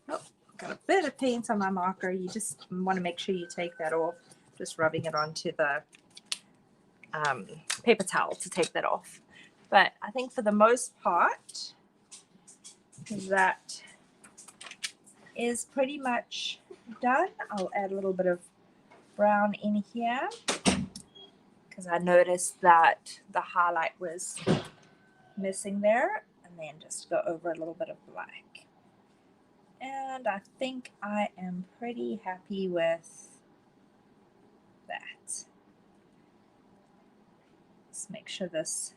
Oh, got a bit of paint on my marker. You just want to make sure you take that off. Just rubbing it onto the paper towel to take that off. But I think for the most part, that is pretty much done. I'll add a little bit of brown in here because I noticed that the highlight was missing there, and then just go over a little bit of black. And I think I am pretty happy with that. Let's make sure this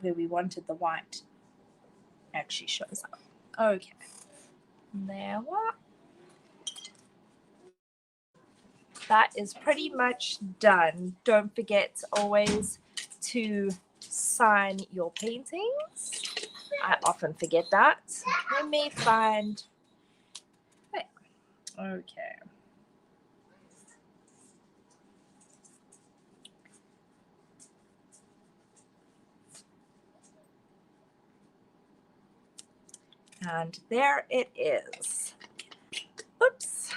where we wanted the white actually shows up. Okay. There what? That is pretty much done. Don't forget always to sign your paintings. I often forget that. Let me find. Okay. And there it is. Oops.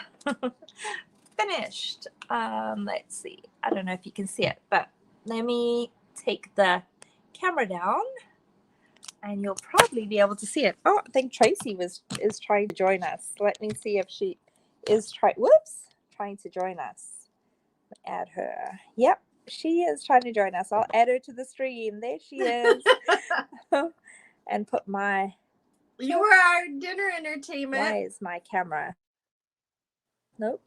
Finished. Let's see. I don't know if you can see it, but let me take the camera down and you'll probably be able to see it. Oh, I think Tracy is trying to join us. Let me see if she is trying to join us. Add her. Yep, she is trying to join us. I'll add her to the stream. There she is. And put my... You were our dinner entertainment. Why is my camera? Nope.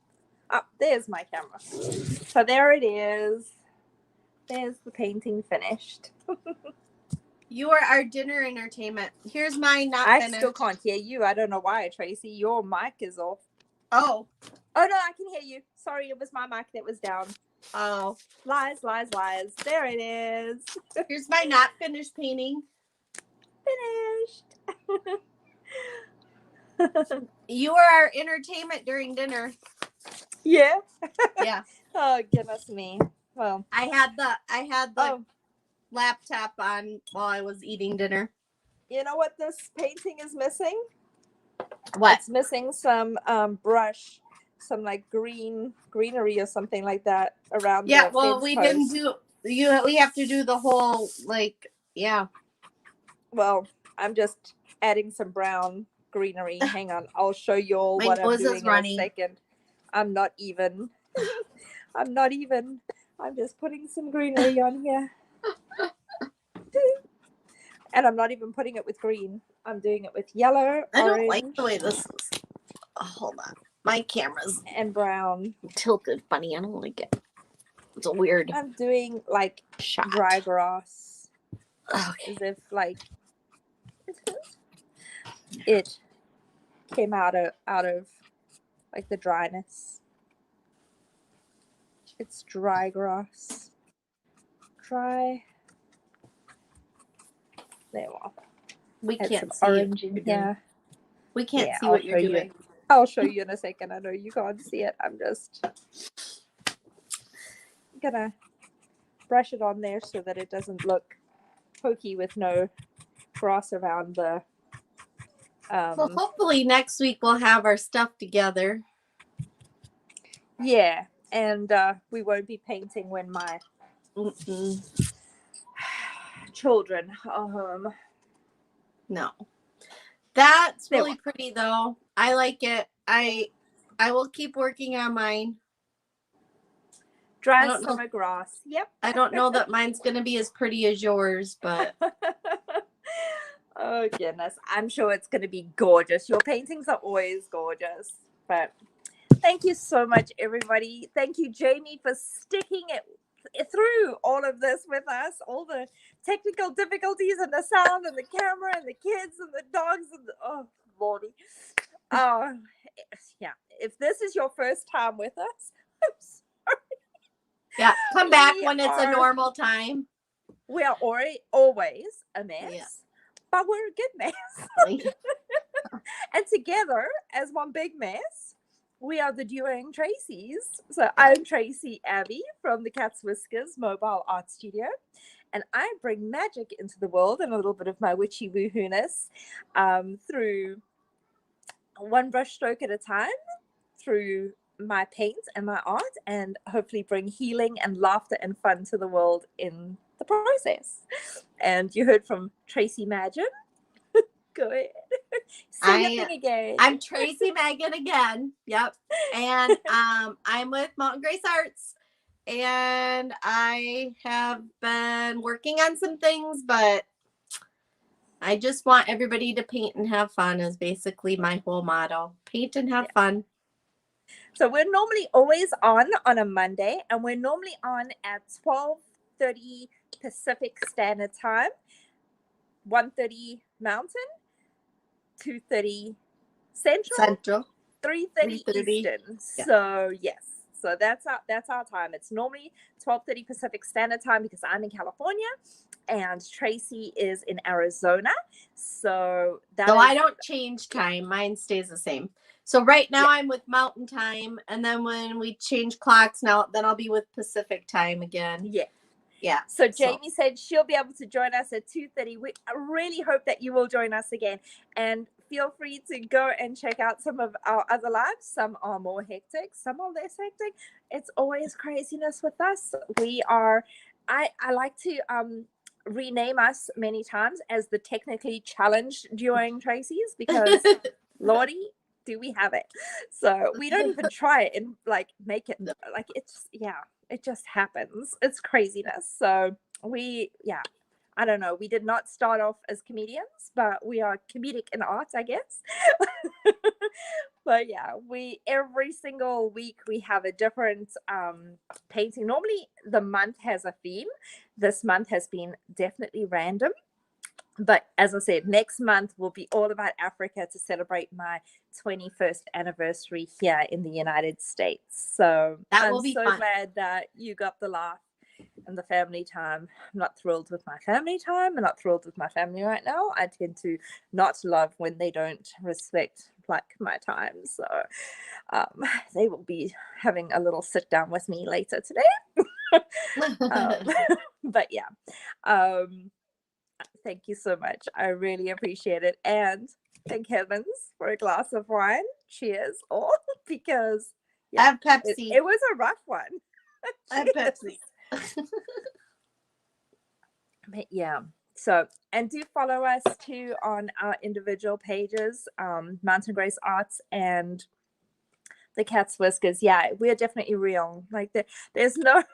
Oh, there's my camera. So there it is. There's the painting finished. You are our dinner entertainment. Here's mine not I finished. still can't hear you. I don't know why, Tracy. Your mic is off. Oh. Oh, no, I can hear you. Sorry, it was my mic that was down. Oh. Lies, lies, lies. There it is. Here's my not finished painting. Finished. You were our entertainment during dinner. Yeah. Yeah. Oh, goodness me. Well, I had the laptop on while I was eating dinner. You know what this painting is missing? What? It's missing some brush, some like greenery or something like that around. Yeah, the well, fence we post. didn't do. We have to do the whole yeah. Well, I'm just adding some brown greenery. Hang on, I'll show you all what I'm doing in a second. I'm not even. I'm just putting some greenery on here. And I'm not even putting it with green. I'm doing it with yellow, I don't orange, like the way this is. Oh, hold on. My camera's and brown. tilted funny. I don't like it. It's a weird. I'm doing like shot. Dry grass. Okay. As if like it came out of like the dryness. It's dry grass. Dry. There we are. We Add can't some see orange in here. We can't see what you're doing. I'll show you in a second. I know you can't see it. I'm just gonna brush it on there so that it doesn't look pokey with no grass around the Well, hopefully next week we'll have our stuff together. Yeah, and we won't be painting when my children are home. No. That's really pretty though. I like it. I will keep working on mine. Dry summer grass. Yep. I don't know that mine's going to be as pretty as yours, but oh goodness, I'm sure it's going to be gorgeous. Your paintings are always gorgeous. But thank you so much, everybody. Thank you, Jamie, for sticking it through all of this with us, all the technical difficulties and the sound and the camera and the kids and the dogs and oh lordy. Yeah, if this is your first time with us, I'm sorry. Yeah, come back when it's a normal time. We are always a mess, but we're a good mess. And together as one big mess, we are the Duo'ing Tracys. So I'm Tracy Abbey from the Cat's Whiskers Mobile Art Studio, and I bring magic into the world and a little bit of my witchy woohoo-ness through one brush stroke at a time, through my paint and my art, and hopefully bring healing and laughter and fun to the world in the process. And you heard from Tracy Magin. Go ahead. Say your thing again. I'm Tracy Megan again. Yep. And I'm with Mountain Grace Arts. And I have been working on some things, but I just want everybody to paint and have fun is basically my whole motto. Paint and have fun. So we're normally always on a Monday, and we're normally on at 12:30 Pacific Standard Time, 1:30 Mountain, 2:30 Central, 3:30 Eastern. Yeah. So yes. So that's our time. It's normally 12:30 Pacific Standard Time because I'm in California and Tracy is in Arizona. So I don't change time. Mine stays the same. So right now I'm with Mountain Time, and then when we change clocks now, then I'll be with Pacific Time again. Yeah. Yeah. So Jamie said she'll be able to join us at 2:30. I really hope that you will join us again. And feel free to go and check out some of our other lives. Some are more hectic, some are less hectic. It's always craziness with us. I like to rename us many times as the technically challenged Duo'ing Tracy's, because Lordy, do we have it? So we don't even try it and like make it like it's it just happens. It's craziness. So I don't know. We did not start off as comedians, but we are comedic in art, I guess. But yeah, every single week we have a different painting. Normally the month has a theme. This month has been definitely random. But as I said, next month will be all about Africa to celebrate my 21st anniversary here in the United States. So I'm so glad that you got the laugh and the family time. I'm not thrilled with my family time. I'm not thrilled with my family right now. I tend to not love when they don't respect like my time. So they will be having a little sit down with me later today. But yeah. Thank you so much. I really appreciate it. And thank heavens for a glass of wine. Cheers, all, because I have Pepsi. It was a rough one. I have Pepsi. But yeah. So, and do follow us too on our individual pages, Mountain Grace Arts and the Cat's Whiskers. Yeah, we're definitely real. Like there's no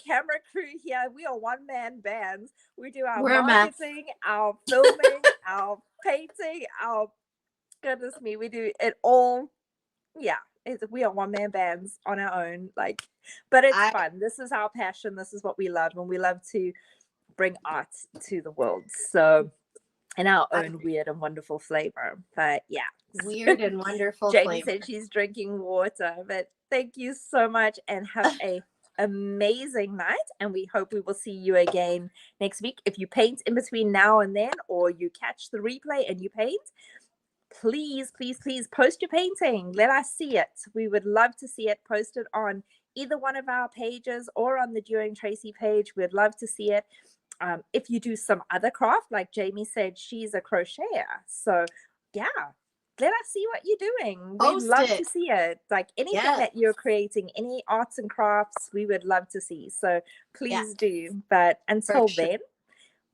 camera crew here. We are one-man bands. We do our marketing, our filming, our painting, goodness me, we do it all. Yeah, we are one-man bands on our own. Like, but it's fun. This is our passion. This is what we love, and we love to bring art to the world. So, in our own weird and wonderful flavor. But yeah, weird and wonderful. Jamie said she's drinking water. But thank you so much, and have a amazing night, and we hope we will see you again next week. If you paint in between now and then, or you catch the replay and you paint, please post your painting. Let us see it. We would love to see it posted on either one of our pages or on the Duo'ing Tracy page. We'd love to see it. If you do some other craft, like Jamie said, she's a crocheter, so yeah, let us see what you're doing. We'd love to see it. Like anything that you're creating, any arts and crafts, we would love to see. So please do. But until then,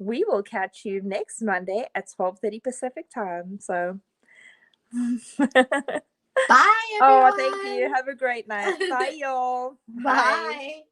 we will catch you next Monday at 12:30 Pacific time. So bye, everyone. Oh, thank you. Have a great night. Bye, y'all. Bye.